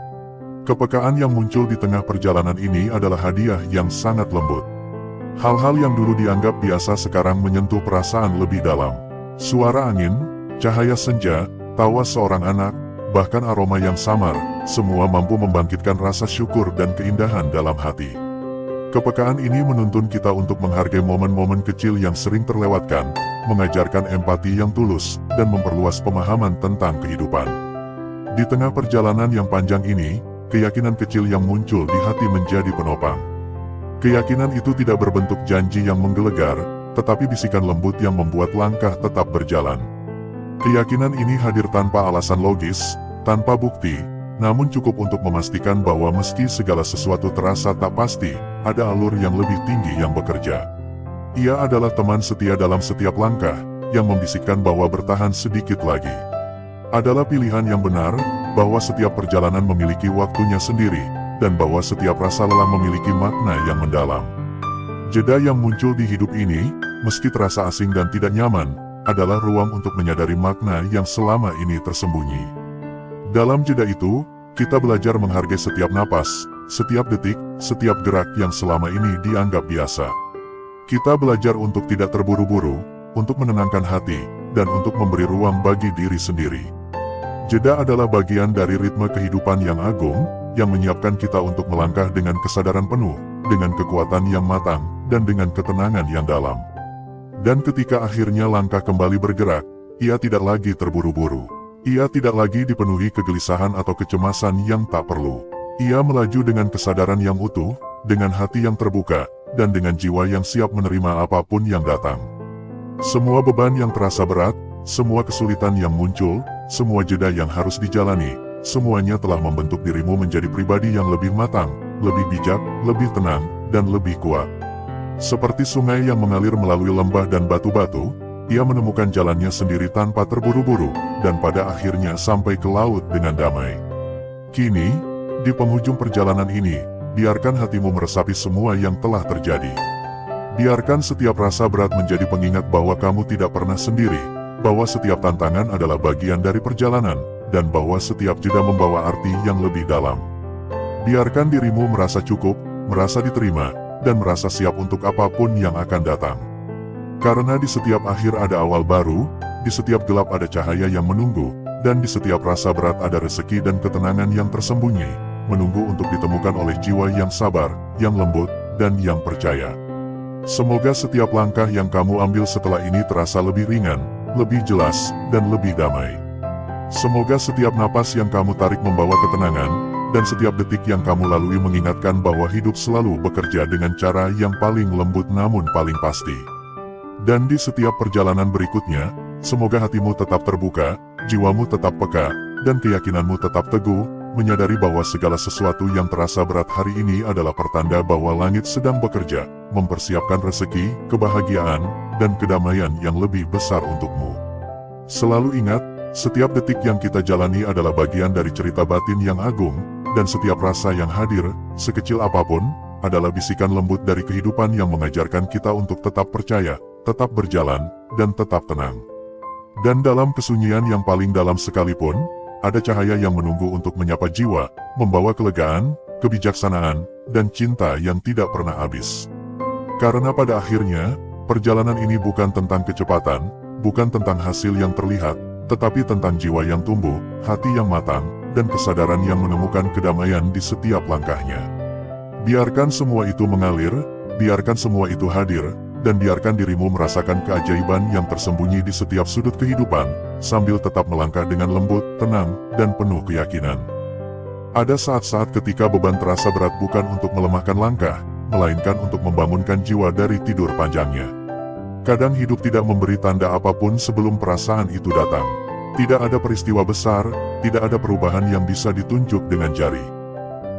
Kepekaan yang muncul di tengah perjalanan ini adalah hadiah yang sangat lembut. Hal-hal yang dulu dianggap biasa sekarang menyentuh perasaan lebih dalam. Suara angin, cahaya senja, tawa seorang anak, bahkan aroma yang samar, semua mampu membangkitkan rasa syukur dan keindahan dalam hati. Kepekaan ini menuntun kita untuk menghargai momen-momen kecil yang sering terlewatkan, mengajarkan empati yang tulus, dan memperluas pemahaman tentang kehidupan. Di tengah perjalanan yang panjang ini, keyakinan kecil yang muncul di hati menjadi penopang. Keyakinan itu tidak berbentuk janji yang menggelegar, tetapi bisikan lembut yang membuat langkah tetap berjalan. Keyakinan ini hadir tanpa alasan logis, tanpa bukti, namun cukup untuk memastikan bahwa meski segala sesuatu terasa tak pasti, ada alur yang lebih tinggi yang bekerja. Ia adalah teman setia dalam setiap langkah, yang membisikkan bahwa bertahan sedikit lagi adalah pilihan yang benar, bahwa setiap perjalanan memiliki waktunya sendiri, dan bahwa setiap rasa lelah memiliki makna yang mendalam. Jeda yang muncul di hidup ini, meski terasa asing dan tidak nyaman, adalah ruang untuk menyadari makna yang selama ini tersembunyi. Dalam jeda itu, kita belajar menghargai setiap napas, setiap detik, setiap gerak yang selama ini dianggap biasa. Kita belajar untuk tidak terburu-buru, untuk menenangkan hati, dan untuk memberi ruang bagi diri sendiri. Jeda adalah bagian dari ritme kehidupan yang agung, yang menyiapkan kita untuk melangkah dengan kesadaran penuh, dengan kekuatan yang matang, dan dengan ketenangan yang dalam. Dan ketika akhirnya langkah kembali bergerak, ia tidak lagi terburu-buru. Ia tidak lagi dipenuhi kegelisahan atau kecemasan yang tak perlu. Ia melaju dengan kesadaran yang utuh, dengan hati yang terbuka, dan dengan jiwa yang siap menerima apapun yang datang. Semua beban yang terasa berat, semua kesulitan yang muncul, semua jeda yang harus dijalani, semuanya telah membentuk dirimu menjadi pribadi yang lebih matang, lebih bijak, lebih tenang, dan lebih kuat. Seperti sungai yang mengalir melalui lembah dan batu-batu, ia menemukan jalannya sendiri tanpa terburu-buru, dan pada akhirnya sampai ke laut dengan damai. Kini, di penghujung perjalanan ini, biarkan hatimu meresapi semua yang telah terjadi. Biarkan setiap rasa berat menjadi pengingat bahwa kamu tidak pernah sendiri, bahwa setiap tantangan adalah bagian dari perjalanan, dan bahwa setiap jeda membawa arti yang lebih dalam. Biarkan dirimu merasa cukup, merasa diterima, dan merasa siap untuk apapun yang akan datang. Karena di setiap akhir ada awal baru, di setiap gelap ada cahaya yang menunggu, dan di setiap rasa berat ada rezeki dan ketenangan yang tersembunyi, menunggu untuk ditemukan oleh jiwa yang sabar, yang lembut, dan yang percaya. Semoga setiap langkah yang kamu ambil setelah ini terasa lebih ringan, lebih jelas, dan lebih damai. Semoga setiap napas yang kamu tarik membawa ketenangan, dan setiap detik yang kamu lalui mengingatkan bahwa hidup selalu bekerja dengan cara yang paling lembut namun paling pasti. Dan di setiap perjalanan berikutnya, semoga hatimu tetap terbuka, jiwamu tetap peka, dan keyakinanmu tetap teguh, menyadari bahwa segala sesuatu yang terasa berat hari ini adalah pertanda bahwa langit sedang bekerja, mempersiapkan rezeki, kebahagiaan, dan kedamaian yang lebih besar untukmu. Selalu ingat, setiap detik yang kita jalani adalah bagian dari cerita batin yang agung, dan setiap rasa yang hadir, sekecil apapun, adalah bisikan lembut dari kehidupan yang mengajarkan kita untuk tetap percaya, tetap berjalan, dan tetap tenang. Dan dalam kesunyian yang paling dalam sekalipun, ada cahaya yang menunggu untuk menyapa jiwa, membawa kelegaan, kebijaksanaan, dan cinta yang tidak pernah habis. Karena pada akhirnya, perjalanan ini bukan tentang kecepatan, bukan tentang hasil yang terlihat, tetapi tentang jiwa yang tumbuh, hati yang matang, dan kesadaran yang menemukan kedamaian di setiap langkahnya. Biarkan semua itu mengalir, biarkan semua itu hadir, dan biarkan dirimu merasakan keajaiban yang tersembunyi di setiap sudut kehidupan, sambil tetap melangkah dengan lembut, tenang, dan penuh keyakinan. Ada saat-saat ketika beban terasa berat bukan untuk melemahkan langkah, melainkan untuk membangunkan jiwa dari tidur panjangnya. Kadang hidup tidak memberi tanda apapun sebelum perasaan itu datang. Tidak ada peristiwa besar, tidak ada perubahan yang bisa ditunjuk dengan jari.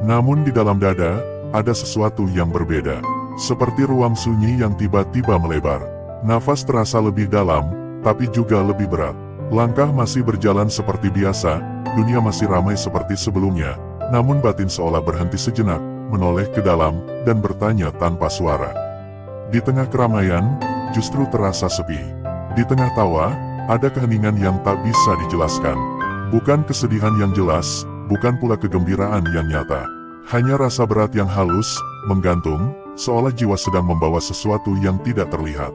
Namun di dalam dada, ada sesuatu yang berbeda. Seperti ruang sunyi yang tiba-tiba melebar. Nafas terasa lebih dalam, tapi juga lebih berat. Langkah masih berjalan seperti biasa, dunia masih ramai seperti sebelumnya, namun batin seolah berhenti sejenak, menoleh ke dalam, dan bertanya tanpa suara. Di tengah keramaian, justru terasa sepi. Di tengah tawa, ada keheningan yang tak bisa dijelaskan. Bukan kesedihan yang jelas, bukan pula kegembiraan yang nyata. Hanya rasa berat yang halus, menggantung, seolah jiwa sedang membawa sesuatu yang tidak terlihat.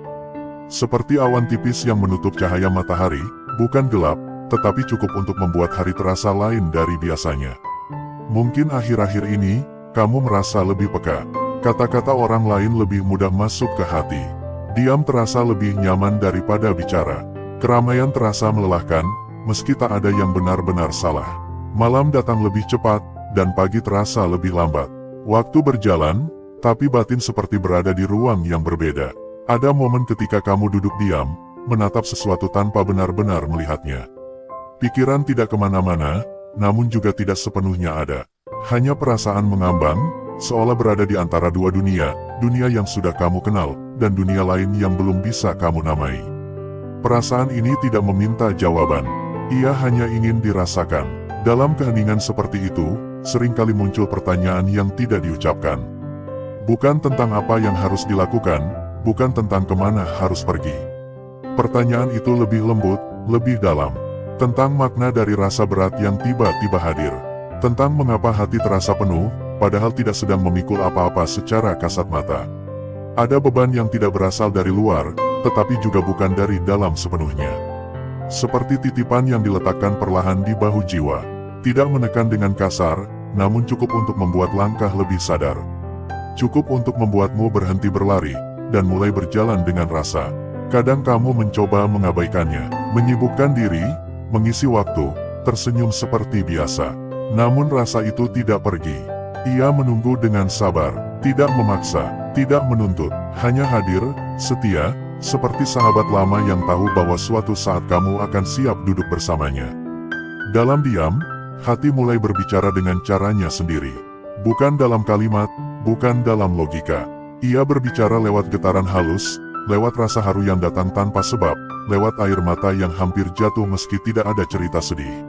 Seperti awan tipis yang menutup cahaya matahari, bukan gelap, tetapi cukup untuk membuat hari terasa lain dari biasanya. Mungkin akhir-akhir ini, kamu merasa lebih peka. Kata-kata orang lain lebih mudah masuk ke hati. Diam terasa lebih nyaman daripada bicara. Keramaian terasa melelahkan, meski tak ada yang benar-benar salah. Malam datang lebih cepat, dan pagi terasa lebih lambat. Waktu berjalan, tapi batin seperti berada di ruang yang berbeda. Ada momen ketika kamu duduk diam, menatap sesuatu tanpa benar-benar melihatnya. Pikiran tidak kemana-mana, namun juga tidak sepenuhnya ada. Hanya perasaan mengambang, seolah berada di antara dua dunia, dunia yang sudah kamu kenal, dan dunia lain yang belum bisa kamu namai. Perasaan ini tidak meminta jawaban, ia hanya ingin dirasakan. Dalam keheningan seperti itu, seringkali muncul pertanyaan yang tidak diucapkan. Bukan tentang apa yang harus dilakukan, bukan tentang kemana harus pergi. Pertanyaan itu lebih lembut, lebih dalam. Tentang makna dari rasa berat yang tiba-tiba hadir. Tentang mengapa hati terasa penuh, padahal tidak sedang memikul apa-apa secara kasat mata. Ada beban yang tidak berasal dari luar, tetapi juga bukan dari dalam sepenuhnya. Seperti titipan yang diletakkan perlahan di bahu jiwa. Tidak menekan dengan kasar, namun cukup untuk membuat langkah lebih sadar. Cukup untuk membuatmu berhenti berlari, dan mulai berjalan dengan rasa. Kadang kamu mencoba mengabaikannya, menyibukkan diri, mengisi waktu, tersenyum seperti biasa. Namun rasa itu tidak pergi. Ia menunggu dengan sabar, tidak memaksa, tidak menuntut, hanya hadir, setia, seperti sahabat lama yang tahu bahwa suatu saat kamu akan siap duduk bersamanya. Dalam diam, hati mulai berbicara dengan caranya sendiri. Bukan dalam kalimat, bukan dalam logika. Ia berbicara lewat getaran halus, lewat rasa haru yang datang tanpa sebab, lewat air mata yang hampir jatuh meski tidak ada cerita sedih.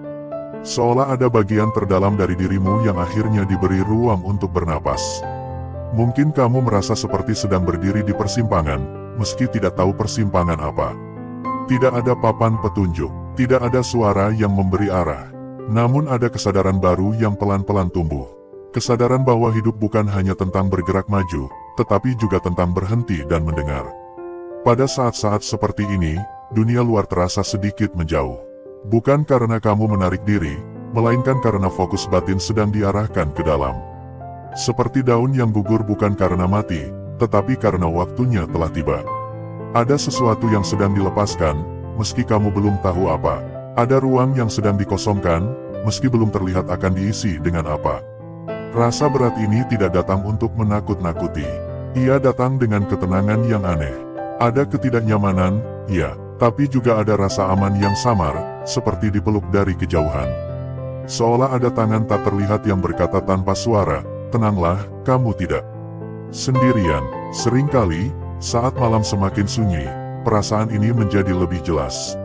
Seolah ada bagian terdalam dari dirimu yang akhirnya diberi ruang untuk bernapas. Mungkin kamu merasa seperti sedang berdiri di persimpangan, meski tidak tahu persimpangan apa. Tidak ada papan petunjuk, tidak ada suara yang memberi arah. Namun ada kesadaran baru yang pelan-pelan tumbuh. Kesadaran bahwa hidup bukan hanya tentang bergerak maju, tetapi juga tentang berhenti dan mendengar. Pada saat-saat seperti ini, dunia luar terasa sedikit menjauh. Bukan karena kamu menarik diri, melainkan karena fokus batin sedang diarahkan ke dalam. Seperti daun yang gugur bukan karena mati, tetapi karena waktunya telah tiba. Ada sesuatu yang sedang dilepaskan, meski kamu belum tahu apa. Ada ruang yang sedang dikosongkan, meski belum terlihat akan diisi dengan apa. Rasa berat ini tidak datang untuk menakut-nakuti. Ia datang dengan ketenangan yang aneh. Ada ketidaknyamanan, ya, tapi juga ada rasa aman yang samar, seperti dipeluk dari kejauhan. Seolah ada tangan tak terlihat yang berkata tanpa suara, "Tenanglah, kamu tidak sendirian." Seringkali, saat malam semakin sunyi, perasaan ini menjadi lebih jelas.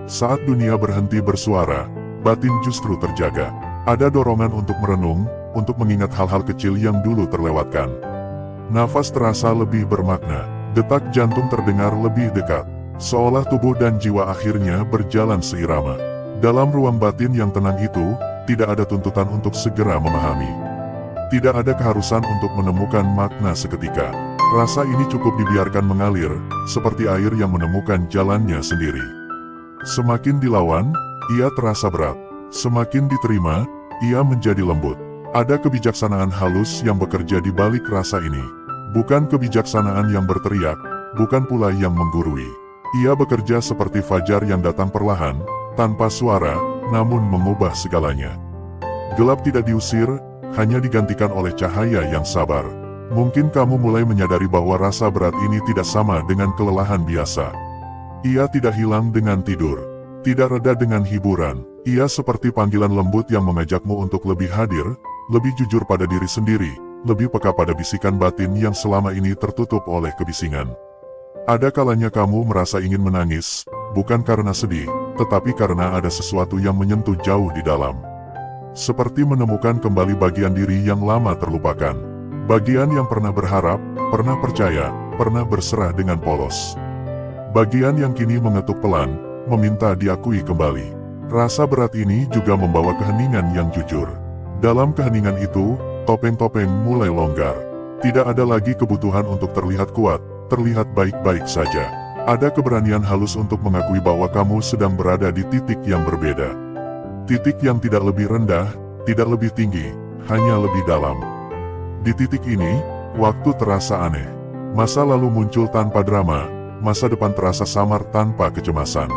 Saat dunia berhenti bersuara, batin justru terjaga. Ada dorongan untuk merenung, untuk mengingat hal-hal kecil yang dulu terlewatkan. Nafas terasa lebih bermakna, detak jantung terdengar lebih dekat. Seolah tubuh dan jiwa akhirnya berjalan seirama. Dalam ruang batin yang tenang itu, tidak ada tuntutan untuk segera memahami. Tidak ada keharusan untuk menemukan makna seketika. Rasa ini cukup dibiarkan mengalir, seperti air yang menemukan jalannya sendiri. Semakin dilawan, ia terasa berat. Semakin diterima, ia menjadi lembut. Ada kebijaksanaan halus yang bekerja di balik rasa ini. Bukan kebijaksanaan yang berteriak, bukan pula yang menggurui. Ia bekerja seperti fajar yang datang perlahan, tanpa suara, namun mengubah segalanya. Gelap tidak diusir, hanya digantikan oleh cahaya yang sabar. Mungkin kamu mulai menyadari bahwa rasa berat ini tidak sama dengan kelelahan biasa. Ia tidak hilang dengan tidur, tidak reda dengan hiburan. Ia seperti panggilan lembut yang mengajakmu untuk lebih hadir, lebih jujur pada diri sendiri, lebih peka pada bisikan batin yang selama ini tertutup oleh kebisingan. Ada kalanya kamu merasa ingin menangis, bukan karena sedih, tetapi karena ada sesuatu yang menyentuh jauh di dalam. Seperti menemukan kembali bagian diri yang lama terlupakan. Bagian yang pernah berharap, pernah percaya, pernah berserah dengan polos. Bagian yang kini mengetuk pelan, meminta diakui kembali. Rasa berat ini juga membawa keheningan yang jujur. Dalam keheningan itu, topeng-topeng mulai longgar. Tidak ada lagi kebutuhan untuk terlihat kuat, terlihat baik-baik saja. Ada keberanian halus untuk mengakui bahwa kamu sedang berada di titik yang berbeda. Titik yang tidak lebih rendah, tidak lebih tinggi, hanya lebih dalam. Di titik ini, waktu terasa aneh. Masa lalu muncul tanpa drama, masa depan terasa samar tanpa kecemasan.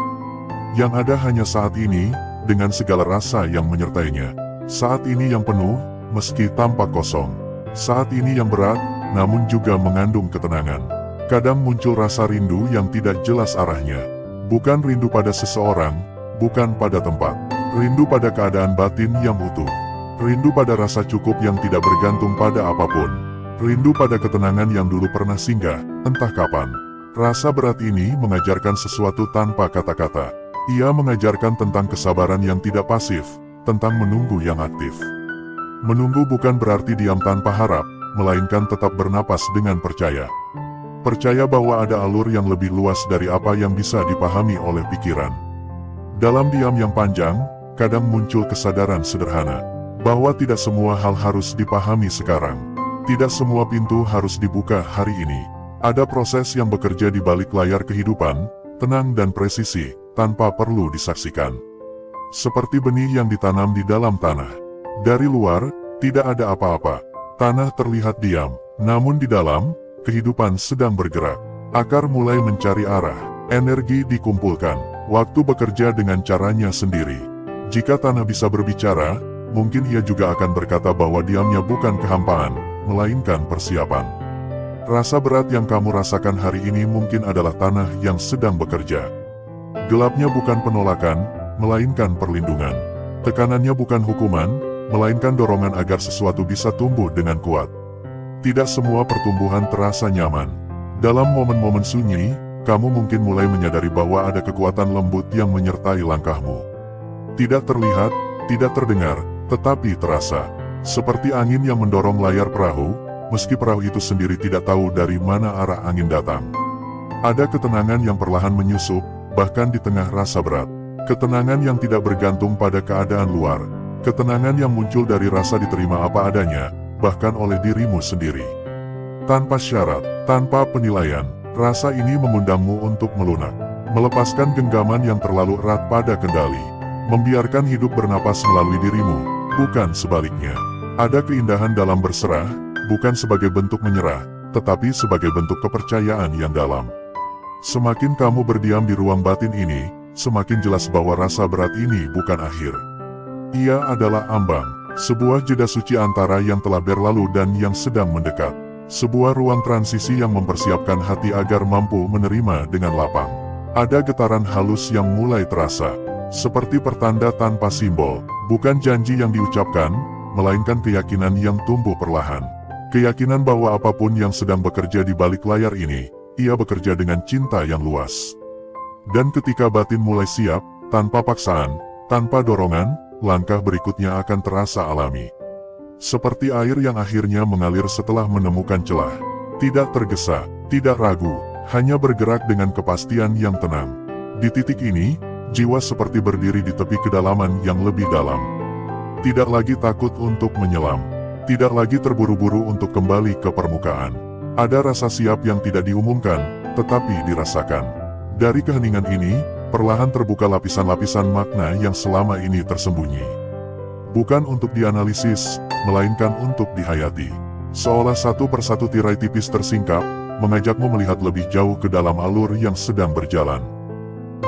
Yang ada hanya saat ini, dengan segala rasa yang menyertainya. Saat ini yang penuh, meski tampak kosong. Saat ini yang berat, namun juga mengandung ketenangan. Kadang muncul rasa rindu yang tidak jelas arahnya. Bukan rindu pada seseorang, bukan pada tempat. Rindu pada keadaan batin yang utuh. Rindu pada rasa cukup yang tidak bergantung pada apapun. Rindu pada ketenangan yang dulu pernah singgah, entah kapan. Rasa berat ini mengajarkan sesuatu tanpa kata-kata. Ia mengajarkan tentang kesabaran yang tidak pasif, tentang menunggu yang aktif. Menunggu bukan berarti diam tanpa harap, melainkan tetap bernapas dengan percaya. Percaya bahwa ada alur yang lebih luas dari apa yang bisa dipahami oleh pikiran. Dalam diam yang panjang, kadang muncul kesadaran sederhana, bahwa tidak semua hal harus dipahami sekarang. Tidak semua pintu harus dibuka hari ini. Ada proses yang bekerja di balik layar kehidupan, tenang dan presisi, tanpa perlu disaksikan. Seperti benih yang ditanam di dalam tanah. Dari luar, tidak ada apa-apa. Tanah terlihat diam, namun di dalam, kehidupan sedang bergerak. Akar mulai mencari arah, energi dikumpulkan, waktu bekerja dengan caranya sendiri. Jika tanah bisa berbicara, mungkin ia juga akan berkata bahwa diamnya bukan kehampaan, melainkan persiapan. Rasa berat yang kamu rasakan hari ini mungkin adalah tanah yang sedang bekerja. Gelapnya bukan penolakan, melainkan perlindungan. Tekanannya bukan hukuman, melainkan dorongan agar sesuatu bisa tumbuh dengan kuat. Tidak semua pertumbuhan terasa nyaman. Dalam momen-momen sunyi, kamu mungkin mulai menyadari bahwa ada kekuatan lembut yang menyertai langkahmu. Tidak terlihat, tidak terdengar, tetapi terasa. Seperti angin yang mendorong layar perahu, meski perahu itu sendiri tidak tahu dari mana arah angin datang. Ada ketenangan yang perlahan menyusup, bahkan di tengah rasa berat. Ketenangan yang tidak bergantung pada keadaan luar. Ketenangan yang muncul dari rasa diterima apa adanya, bahkan oleh dirimu sendiri. Tanpa syarat, tanpa penilaian, rasa ini mengundangmu untuk melunak. Melepaskan genggaman yang terlalu erat pada kendali. Membiarkan hidup bernapas melalui dirimu, bukan sebaliknya. Ada keindahan dalam berserah, bukan sebagai bentuk menyerah, tetapi sebagai bentuk kepercayaan yang dalam. Semakin kamu berdiam di ruang batin ini, semakin jelas bahwa rasa berat ini bukan akhir. Ia adalah ambang, sebuah jeda suci antara yang telah berlalu dan yang sedang mendekat. Sebuah ruang transisi yang mempersiapkan hati agar mampu menerima dengan lapang. Ada getaran halus yang mulai terasa, seperti pertanda tanpa simbol, bukan janji yang diucapkan, melainkan keyakinan yang tumbuh perlahan. Keyakinan bahwa apapun yang sedang bekerja di balik layar ini, ia bekerja dengan cinta yang luas. Dan ketika batin mulai siap, tanpa paksaan, tanpa dorongan, langkah berikutnya akan terasa alami. Seperti air yang akhirnya mengalir setelah menemukan celah. Tidak tergesa, tidak ragu, hanya bergerak dengan kepastian yang tenang. Di titik ini, jiwa seperti berdiri di tepi kedalaman yang lebih dalam. Tidak lagi takut untuk menyelam. Tidak lagi terburu-buru untuk kembali ke permukaan. Ada rasa siap yang tidak diumumkan, tetapi dirasakan. Dari keheningan ini, perlahan terbuka lapisan-lapisan makna yang selama ini tersembunyi. Bukan untuk dianalisis, melainkan untuk dihayati. Seolah satu persatu tirai tipis tersingkap, mengajakmu melihat lebih jauh ke dalam alur yang sedang berjalan.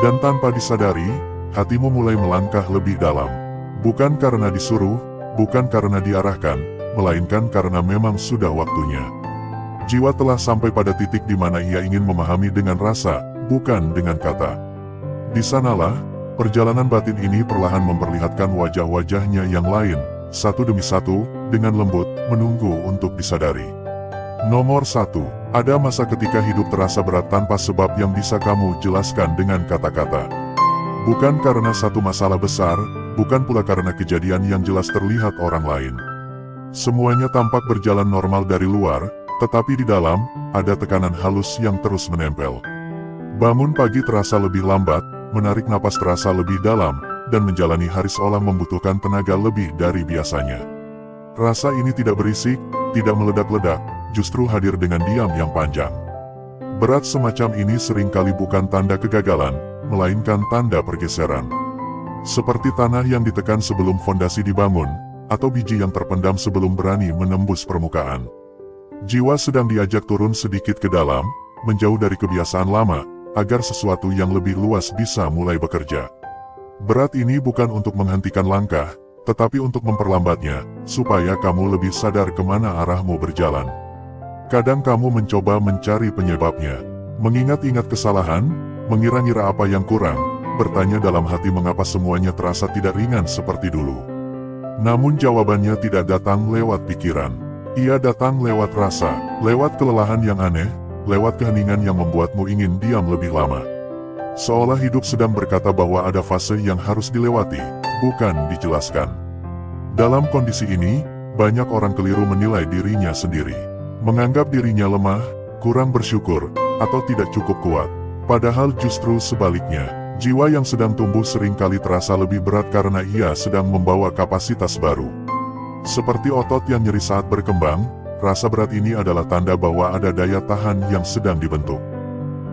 Dan tanpa disadari, hatimu mulai melangkah lebih dalam. Bukan karena disuruh, bukan karena diarahkan, melainkan karena memang sudah waktunya. Jiwa telah sampai pada titik di mana ia ingin memahami dengan rasa, bukan dengan kata. Di sanalah, perjalanan batin ini perlahan memperlihatkan wajah-wajahnya yang lain, satu demi satu, dengan lembut, menunggu untuk disadari. Nomor 1. Ada masa ketika hidup terasa berat tanpa sebab yang bisa kamu jelaskan dengan kata-kata. Bukan karena satu masalah besar, bukan pula karena kejadian yang jelas terlihat orang lain. Semuanya tampak berjalan normal dari luar, tetapi di dalam, ada tekanan halus yang terus menempel. Bangun pagi terasa lebih lambat, menarik napas terasa lebih dalam, dan menjalani hari seolah membutuhkan tenaga lebih dari biasanya. Rasa ini tidak berisik, tidak meledak-ledak, justru hadir dengan diam yang panjang. Berat semacam ini seringkali bukan tanda kegagalan, melainkan tanda pergeseran. Seperti tanah yang ditekan sebelum fondasi dibangun, atau biji yang terpendam sebelum berani menembus permukaan. Jiwa sedang diajak turun sedikit ke dalam, menjauh dari kebiasaan lama, agar sesuatu yang lebih luas bisa mulai bekerja. Berat ini bukan untuk menghentikan langkah, tetapi untuk memperlambatnya, supaya kamu lebih sadar kemana arahmu berjalan. Kadang kamu mencoba mencari penyebabnya, mengingat-ingat kesalahan, mengira-ngira apa yang kurang, bertanya dalam hati mengapa semuanya terasa tidak ringan seperti dulu. Namun jawabannya tidak datang lewat pikiran. Ia datang lewat rasa, lewat kelelahan yang aneh, lewat keheningan yang membuatmu ingin diam lebih lama. Seolah hidup sedang berkata bahwa ada fase yang harus dilewati, bukan dijelaskan. Dalam kondisi ini, banyak orang keliru menilai dirinya sendiri. Menganggap dirinya lemah, kurang bersyukur, atau tidak cukup kuat. Padahal justru sebaliknya, jiwa yang sedang tumbuh seringkali terasa lebih berat karena ia sedang membawa kapasitas baru. Seperti otot yang nyeri saat berkembang, rasa berat ini adalah tanda bahwa ada daya tahan yang sedang dibentuk.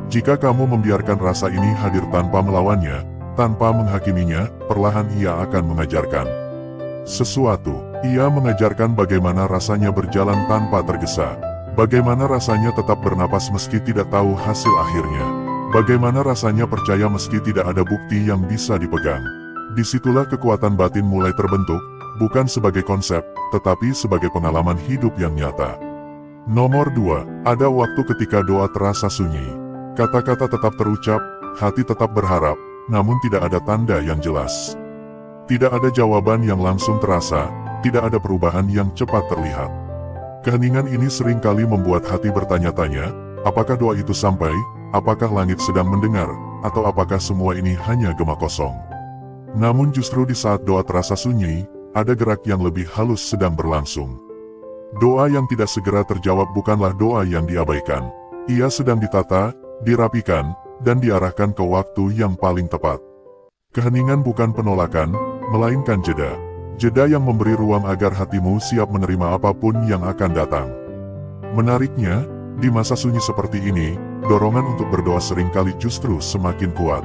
Jika kamu membiarkan rasa ini hadir tanpa melawannya, tanpa menghakiminya, perlahan ia akan mengajarkan sesuatu. Ia mengajarkan bagaimana rasanya berjalan tanpa tergesa, bagaimana rasanya tetap bernapas meski tidak tahu hasil akhirnya, bagaimana rasanya percaya meski tidak ada bukti yang bisa dipegang. Disitulah kekuatan batin mulai terbentuk, bukan sebagai konsep, tetapi sebagai pengalaman hidup yang nyata. Nomor 2. Ada waktu ketika doa terasa sunyi. Kata-kata tetap terucap, hati tetap berharap, namun tidak ada tanda yang jelas. Tidak ada jawaban yang langsung terasa, tidak ada perubahan yang cepat terlihat. Keheningan ini seringkali membuat hati bertanya-tanya, apakah doa itu sampai, apakah langit sedang mendengar, atau apakah semua ini hanya gema kosong. Namun justru di saat doa terasa sunyi, ada gerak yang lebih halus sedang berlangsung. Doa yang tidak segera terjawab bukanlah doa yang diabaikan. Ia sedang ditata, dirapikan, dan diarahkan ke waktu yang paling tepat. Keheningan bukan penolakan, melainkan jeda. Jeda yang memberi ruang agar hatimu siap menerima apapun yang akan datang. Menariknya, di masa sunyi seperti ini, dorongan untuk berdoa seringkali justru semakin kuat.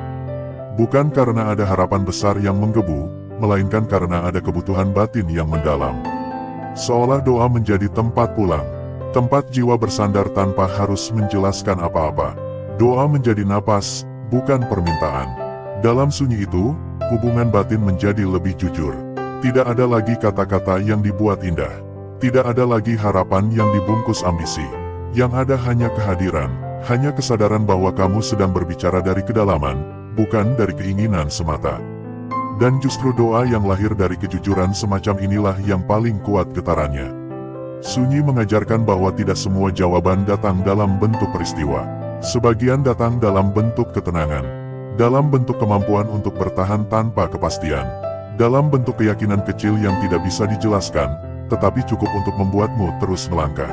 Bukan karena ada harapan besar yang menggebu, melainkan karena ada kebutuhan batin yang mendalam. Seolah doa menjadi tempat pulang, tempat jiwa bersandar tanpa harus menjelaskan apa-apa. Doa menjadi napas, bukan permintaan. Dalam sunyi itu, hubungan batin menjadi lebih jujur. Tidak ada lagi kata-kata yang dibuat indah. Tidak ada lagi harapan yang dibungkus ambisi. Yang ada hanya kehadiran, hanya kesadaran bahwa kamu sedang berbicara dari kedalaman, bukan dari keinginan semata. Dan justru doa yang lahir dari kejujuran semacam inilah yang paling kuat getarannya. Sunyi mengajarkan bahwa tidak semua jawaban datang dalam bentuk peristiwa. Sebagian datang dalam bentuk ketenangan, dalam bentuk kemampuan untuk bertahan tanpa kepastian, dalam bentuk keyakinan kecil yang tidak bisa dijelaskan, tetapi cukup untuk membuatmu terus melangkah.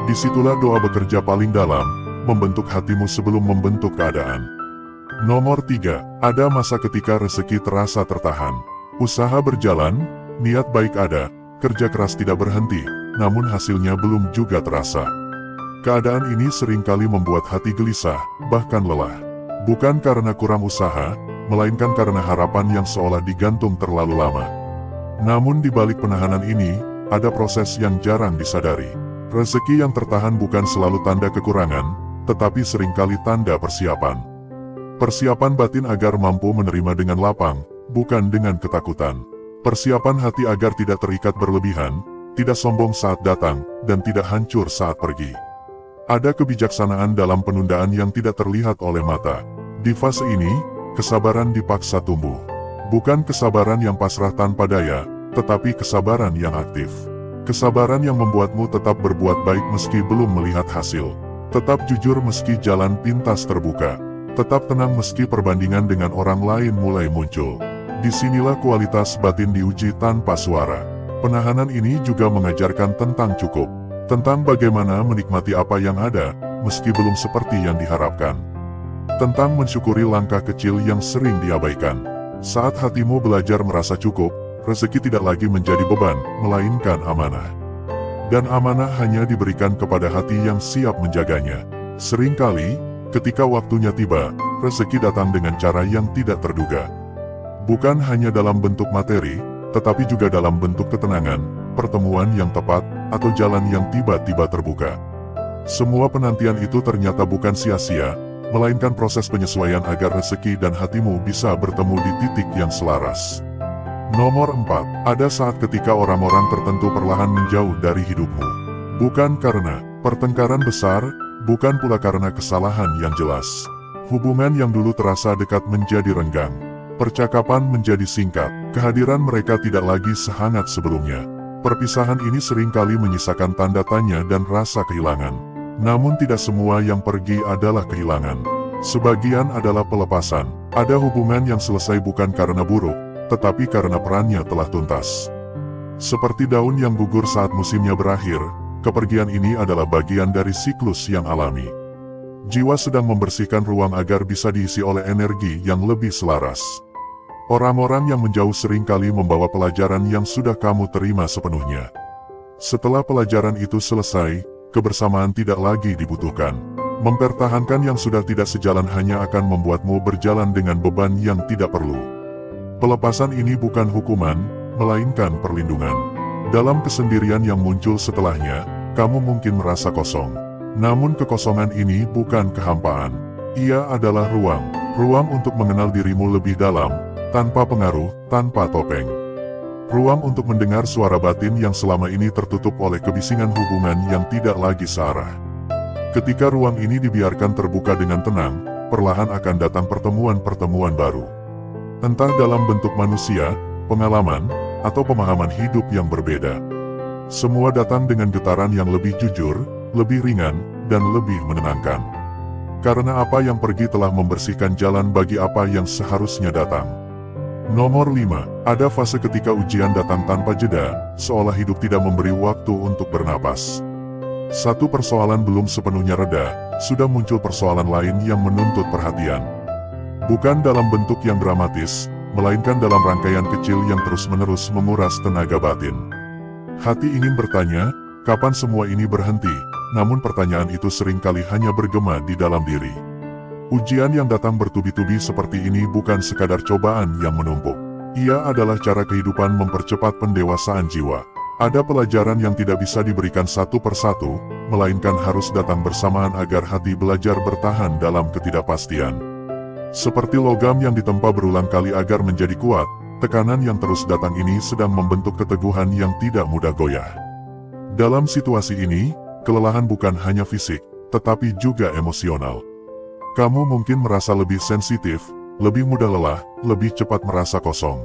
Disitulah doa bekerja paling dalam, membentuk hatimu sebelum membentuk keadaan. Nomor 3, ada masa ketika rezeki terasa tertahan. Usaha berjalan, niat baik ada, kerja keras tidak berhenti, namun hasilnya belum juga terasa. Keadaan ini seringkali membuat hati gelisah, bahkan lelah. Bukan karena kurang usaha, melainkan karena harapan yang seolah digantung terlalu lama. Namun di balik penahanan ini, ada proses yang jarang disadari. Rezeki yang tertahan bukan selalu tanda kekurangan, tetapi seringkali tanda persiapan. Persiapan batin agar mampu menerima dengan lapang, bukan dengan ketakutan. Persiapan hati agar tidak terikat berlebihan, tidak sombong saat datang, dan tidak hancur saat pergi. Ada kebijaksanaan dalam penundaan yang tidak terlihat oleh mata. Di fase ini, kesabaran dipaksa tumbuh. Bukan kesabaran yang pasrah tanpa daya, tetapi kesabaran yang aktif. Kesabaran yang membuatmu tetap berbuat baik meski belum melihat hasil. Tetap jujur meski jalan pintas terbuka. Tetap tenang meski perbandingan dengan orang lain mulai muncul. Disinilah kualitas batin diuji tanpa suara. Penahanan ini juga mengajarkan tentang cukup. Tentang bagaimana menikmati apa yang ada, meski belum seperti yang diharapkan. Tentang mensyukuri langkah kecil yang sering diabaikan. Saat hatimu belajar merasa cukup, rezeki tidak lagi menjadi beban, melainkan amanah. Dan amanah hanya diberikan kepada hati yang siap menjaganya. Seringkali, ketika waktunya tiba, rezeki datang dengan cara yang tidak terduga. Bukan hanya dalam bentuk materi, tetapi juga dalam bentuk ketenangan, pertemuan yang tepat, atau jalan yang tiba-tiba terbuka. Semua penantian itu ternyata bukan sia-sia, melainkan proses penyesuaian agar rezeki dan hatimu bisa bertemu di titik yang selaras. Nomor 4, ada saat ketika orang-orang tertentu perlahan menjauh dari hidupmu. Bukan karena pertengkaran besar, bukan pula karena kesalahan yang jelas. Hubungan yang dulu terasa dekat menjadi renggang. Percakapan menjadi singkat, kehadiran mereka tidak lagi sehangat sebelumnya. Perpisahan ini seringkali menyisakan tanda tanya dan rasa kehilangan. Namun tidak semua yang pergi adalah kehilangan. Sebagian adalah pelepasan. Ada hubungan yang selesai bukan karena buruk, tetapi karena perannya telah tuntas. Seperti daun yang gugur saat musimnya berakhir, kepergian ini adalah bagian dari siklus yang alami. Jiwa sedang membersihkan ruang agar bisa diisi oleh energi yang lebih selaras. Orang-orang yang menjauh seringkali membawa pelajaran yang sudah kamu terima sepenuhnya. Setelah pelajaran itu selesai, kebersamaan tidak lagi dibutuhkan. Mempertahankan yang sudah tidak sejalan hanya akan membuatmu berjalan dengan beban yang tidak perlu. Pelepasan ini bukan hukuman, melainkan perlindungan. Dalam kesendirian yang muncul setelahnya, kamu mungkin merasa kosong. Namun kekosongan ini bukan kehampaan. Ia adalah ruang untuk mengenal dirimu lebih dalam, tanpa pengaruh, tanpa topeng. Ruang untuk mendengar suara batin yang selama ini tertutup oleh kebisingan hubungan yang tidak lagi searah. Ketika ruang ini dibiarkan terbuka dengan tenang, perlahan akan datang pertemuan-pertemuan baru. Entah dalam bentuk manusia, pengalaman, atau pemahaman hidup yang berbeda. Semua datang dengan getaran yang lebih jujur, lebih ringan, dan lebih menenangkan. Karena apa yang pergi telah membersihkan jalan bagi apa yang seharusnya datang. Nomor 5, ada fase ketika ujian datang tanpa jeda, seolah hidup tidak memberi waktu untuk bernapas. Satu persoalan belum sepenuhnya reda, sudah muncul persoalan lain yang menuntut perhatian. Bukan dalam bentuk yang dramatis, melainkan dalam rangkaian kecil yang terus-menerus menguras tenaga batin. Hati ingin bertanya, kapan semua ini berhenti? Namun pertanyaan itu seringkali hanya bergema di dalam diri. Ujian yang datang bertubi-tubi seperti ini bukan sekadar cobaan yang menumpuk. Ia adalah cara kehidupan mempercepat pendewasaan jiwa. Ada pelajaran yang tidak bisa diberikan satu persatu, melainkan harus datang bersamaan agar hati belajar bertahan dalam ketidakpastian. Seperti logam yang ditempa berulang kali agar menjadi kuat, tekanan yang terus datang ini sedang membentuk keteguhan yang tidak mudah goyah. Dalam situasi ini, kelelahan bukan hanya fisik, tetapi juga emosional. Kamu mungkin merasa lebih sensitif, lebih mudah lelah, lebih cepat merasa kosong.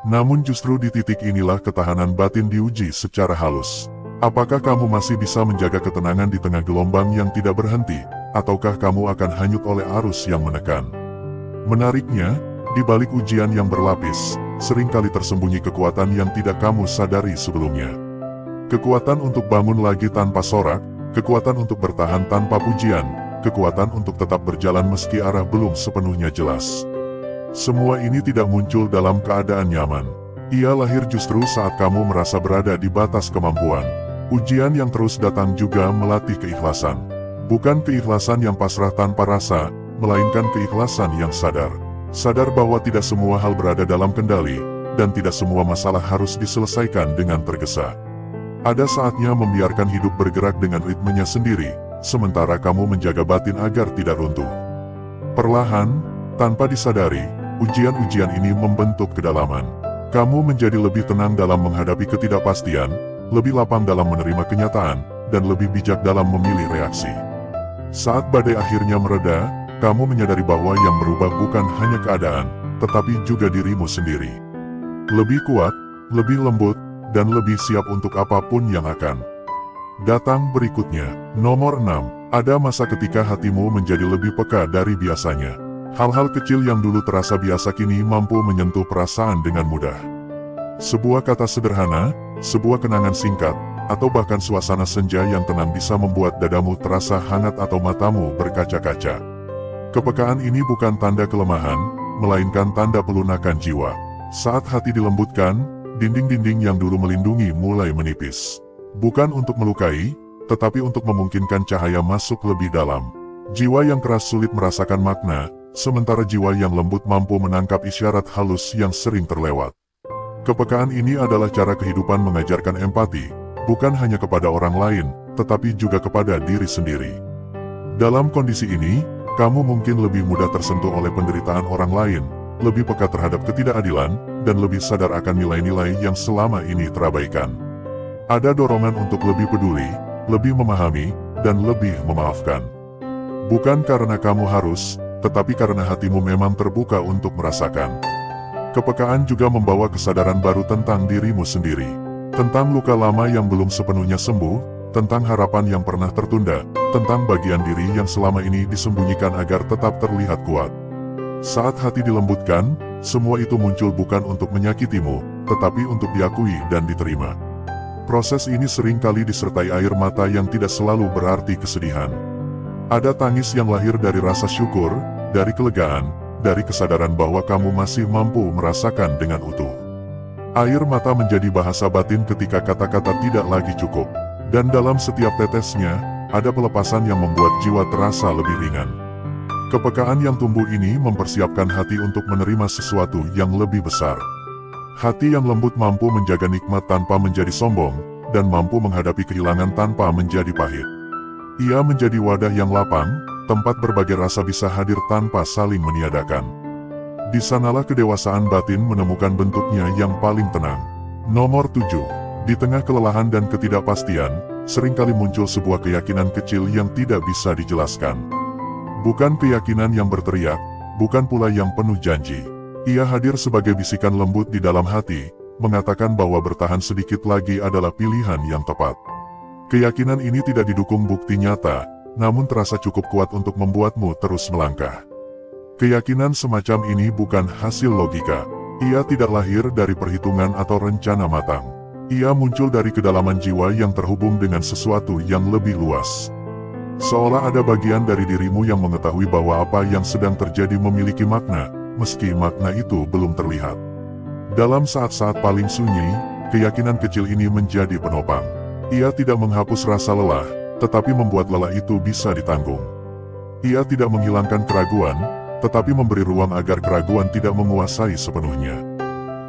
Namun justru di titik inilah ketahanan batin diuji secara halus. Apakah kamu masih bisa menjaga ketenangan di tengah gelombang yang tidak berhenti, ataukah kamu akan hanyut oleh arus yang menekan? Menariknya, di balik ujian yang berlapis, seringkali tersembunyi kekuatan yang tidak kamu sadari sebelumnya. Kekuatan untuk bangun lagi tanpa sorak, kekuatan untuk bertahan tanpa pujian, kekuatan untuk tetap berjalan meski arah belum sepenuhnya jelas. Semua ini tidak muncul dalam keadaan nyaman. Ia lahir justru saat kamu merasa berada di batas kemampuan. Ujian yang terus datang juga melatih keikhlasan. Bukan keikhlasan yang pasrah tanpa rasa, melainkan keikhlasan yang sadar. Sadar bahwa tidak semua hal berada dalam kendali, dan tidak semua masalah harus diselesaikan dengan tergesa. Ada saatnya membiarkan hidup bergerak dengan ritmenya sendiri, sementara kamu menjaga batin agar tidak runtuh. Perlahan, tanpa disadari, ujian-ujian ini membentuk kedalaman. Kamu menjadi lebih tenang dalam menghadapi ketidakpastian, lebih lapang dalam menerima kenyataan, dan lebih bijak dalam memilih reaksi. Saat badai akhirnya mereda, kamu menyadari bahwa yang berubah bukan hanya keadaan, tetapi juga dirimu sendiri. Lebih kuat, lebih lembut, dan lebih siap untuk apapun yang akan datang berikutnya. Nomor 6. Ada masa ketika hatimu menjadi lebih peka dari biasanya. Hal-hal kecil yang dulu terasa biasa kini mampu menyentuh perasaan dengan mudah. Sebuah kata sederhana, sebuah kenangan singkat, atau bahkan suasana senja yang tenang bisa membuat dadamu terasa hangat atau matamu berkaca-kaca. Kepekaan ini bukan tanda kelemahan, melainkan tanda pelunakan jiwa. Saat hati dilembutkan, dinding-dinding yang dulu melindungi mulai menipis. Bukan untuk melukai, tetapi untuk memungkinkan cahaya masuk lebih dalam. Jiwa yang keras sulit merasakan makna, sementara jiwa yang lembut mampu menangkap isyarat halus yang sering terlewat. Kepekaan ini adalah cara kehidupan mengajarkan empati, bukan hanya kepada orang lain, tetapi juga kepada diri sendiri. Dalam kondisi ini, kamu mungkin lebih mudah tersentuh oleh penderitaan orang lain, lebih peka terhadap ketidakadilan, dan lebih sadar akan nilai-nilai yang selama ini terabaikan. Ada dorongan untuk lebih peduli, lebih memahami, dan lebih memaafkan. Bukan karena kamu harus, tetapi karena hatimu memang terbuka untuk merasakan. Kepekaan juga membawa kesadaran baru tentang dirimu sendiri. Tentang luka lama yang belum sepenuhnya sembuh, tentang harapan yang pernah tertunda, tentang bagian diri yang selama ini disembunyikan agar tetap terlihat kuat. Saat hati dilembutkan, semua itu muncul bukan untuk menyakitimu, tetapi untuk diakui dan diterima. Proses ini seringkali disertai air mata yang tidak selalu berarti kesedihan. Ada tangis yang lahir dari rasa syukur, dari kelegaan, dari kesadaran bahwa kamu masih mampu merasakan dengan utuh. Air mata menjadi bahasa batin ketika kata-kata tidak lagi cukup. Dan dalam setiap tetesnya, ada pelepasan yang membuat jiwa terasa lebih ringan. Kepekaan yang tumbuh ini mempersiapkan hati untuk menerima sesuatu yang lebih besar. Hati yang lembut mampu menjaga nikmat tanpa menjadi sombong, dan mampu menghadapi kehilangan tanpa menjadi pahit. Ia menjadi wadah yang lapang, tempat berbagai rasa bisa hadir tanpa saling meniadakan. Di sanalah kedewasaan batin menemukan bentuknya yang paling tenang. Nomor 7. Di tengah kelelahan dan ketidakpastian, seringkali muncul sebuah keyakinan kecil yang tidak bisa dijelaskan. Bukan keyakinan yang berteriak, bukan pula yang penuh janji. Ia hadir sebagai bisikan lembut di dalam hati, mengatakan bahwa bertahan sedikit lagi adalah pilihan yang tepat. Keyakinan ini tidak didukung bukti nyata, namun terasa cukup kuat untuk membuatmu terus melangkah. Keyakinan semacam ini bukan hasil logika. Ia tidak lahir dari perhitungan atau rencana matang. Ia muncul dari kedalaman jiwa yang terhubung dengan sesuatu yang lebih luas. Seolah ada bagian dari dirimu yang mengetahui bahwa apa yang sedang terjadi memiliki makna, meski makna itu belum terlihat. Dalam saat-saat paling sunyi, keyakinan kecil ini menjadi penopang. Ia tidak menghapus rasa lelah, tetapi membuat lelah itu bisa ditanggung. Ia tidak menghilangkan keraguan, tetapi memberi ruang agar keraguan tidak menguasai sepenuhnya.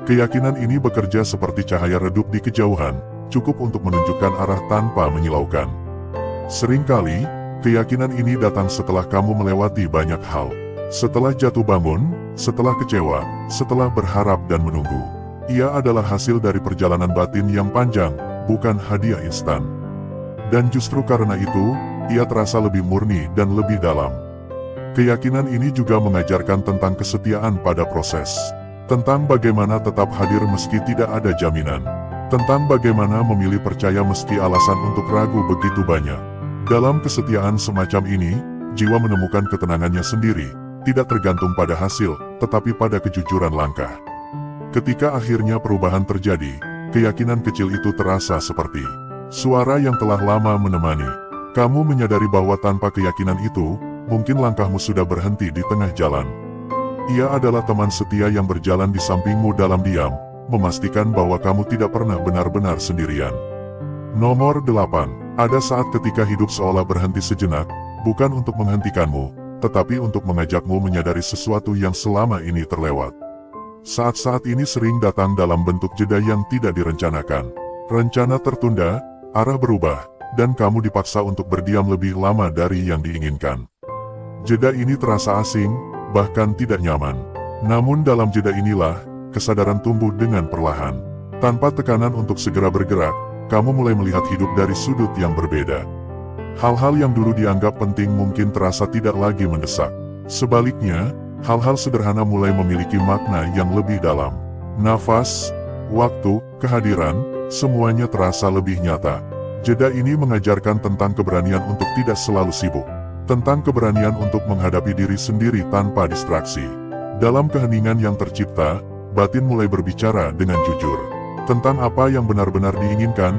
Keyakinan ini bekerja seperti cahaya redup di kejauhan, cukup untuk menunjukkan arah tanpa menyilaukan. Seringkali, keyakinan ini datang setelah kamu melewati banyak hal. Setelah jatuh bangun, setelah kecewa, setelah berharap dan menunggu. Ia adalah hasil dari perjalanan batin yang panjang, bukan hadiah instan. Dan justru karena itu, ia terasa lebih murni dan lebih dalam. Keyakinan ini juga mengajarkan tentang kesetiaan pada proses. Tentang bagaimana tetap hadir meski tidak ada jaminan. Tentang bagaimana memilih percaya meski alasan untuk ragu begitu banyak. Dalam kesetiaan semacam ini, jiwa menemukan ketenangannya sendiri, tidak tergantung pada hasil, tetapi pada kejujuran langkah. Ketika akhirnya perubahan terjadi, keyakinan kecil itu terasa seperti suara yang telah lama menemani. Kamu menyadari bahwa tanpa keyakinan itu, mungkin langkahmu sudah berhenti di tengah jalan. Ia adalah teman setia yang berjalan di sampingmu dalam diam, memastikan bahwa kamu tidak pernah benar-benar sendirian. Nomor 8. Ada saat ketika hidup seolah berhenti sejenak, bukan untuk menghentikanmu, tetapi untuk mengajakmu menyadari sesuatu yang selama ini terlewat. Saat-saat ini sering datang dalam bentuk jeda yang tidak direncanakan. Rencana tertunda, arah berubah, dan kamu dipaksa untuk berdiam lebih lama dari yang diinginkan. Jeda ini terasa asing, bahkan tidak nyaman. Namun dalam jeda inilah, kesadaran tumbuh dengan perlahan. Tanpa tekanan untuk segera bergerak, kamu mulai melihat hidup dari sudut yang berbeda. Hal-hal yang dulu dianggap penting mungkin terasa tidak lagi mendesak. Sebaliknya, hal-hal sederhana mulai memiliki makna yang lebih dalam. Nafas, waktu, kehadiran, semuanya terasa lebih nyata. Jeda ini mengajarkan tentang keberanian untuk tidak selalu sibuk. Tentang keberanian untuk menghadapi diri sendiri tanpa distraksi. Dalam keheningan yang tercipta, batin mulai berbicara dengan jujur. Tentang apa yang benar-benar diinginkan,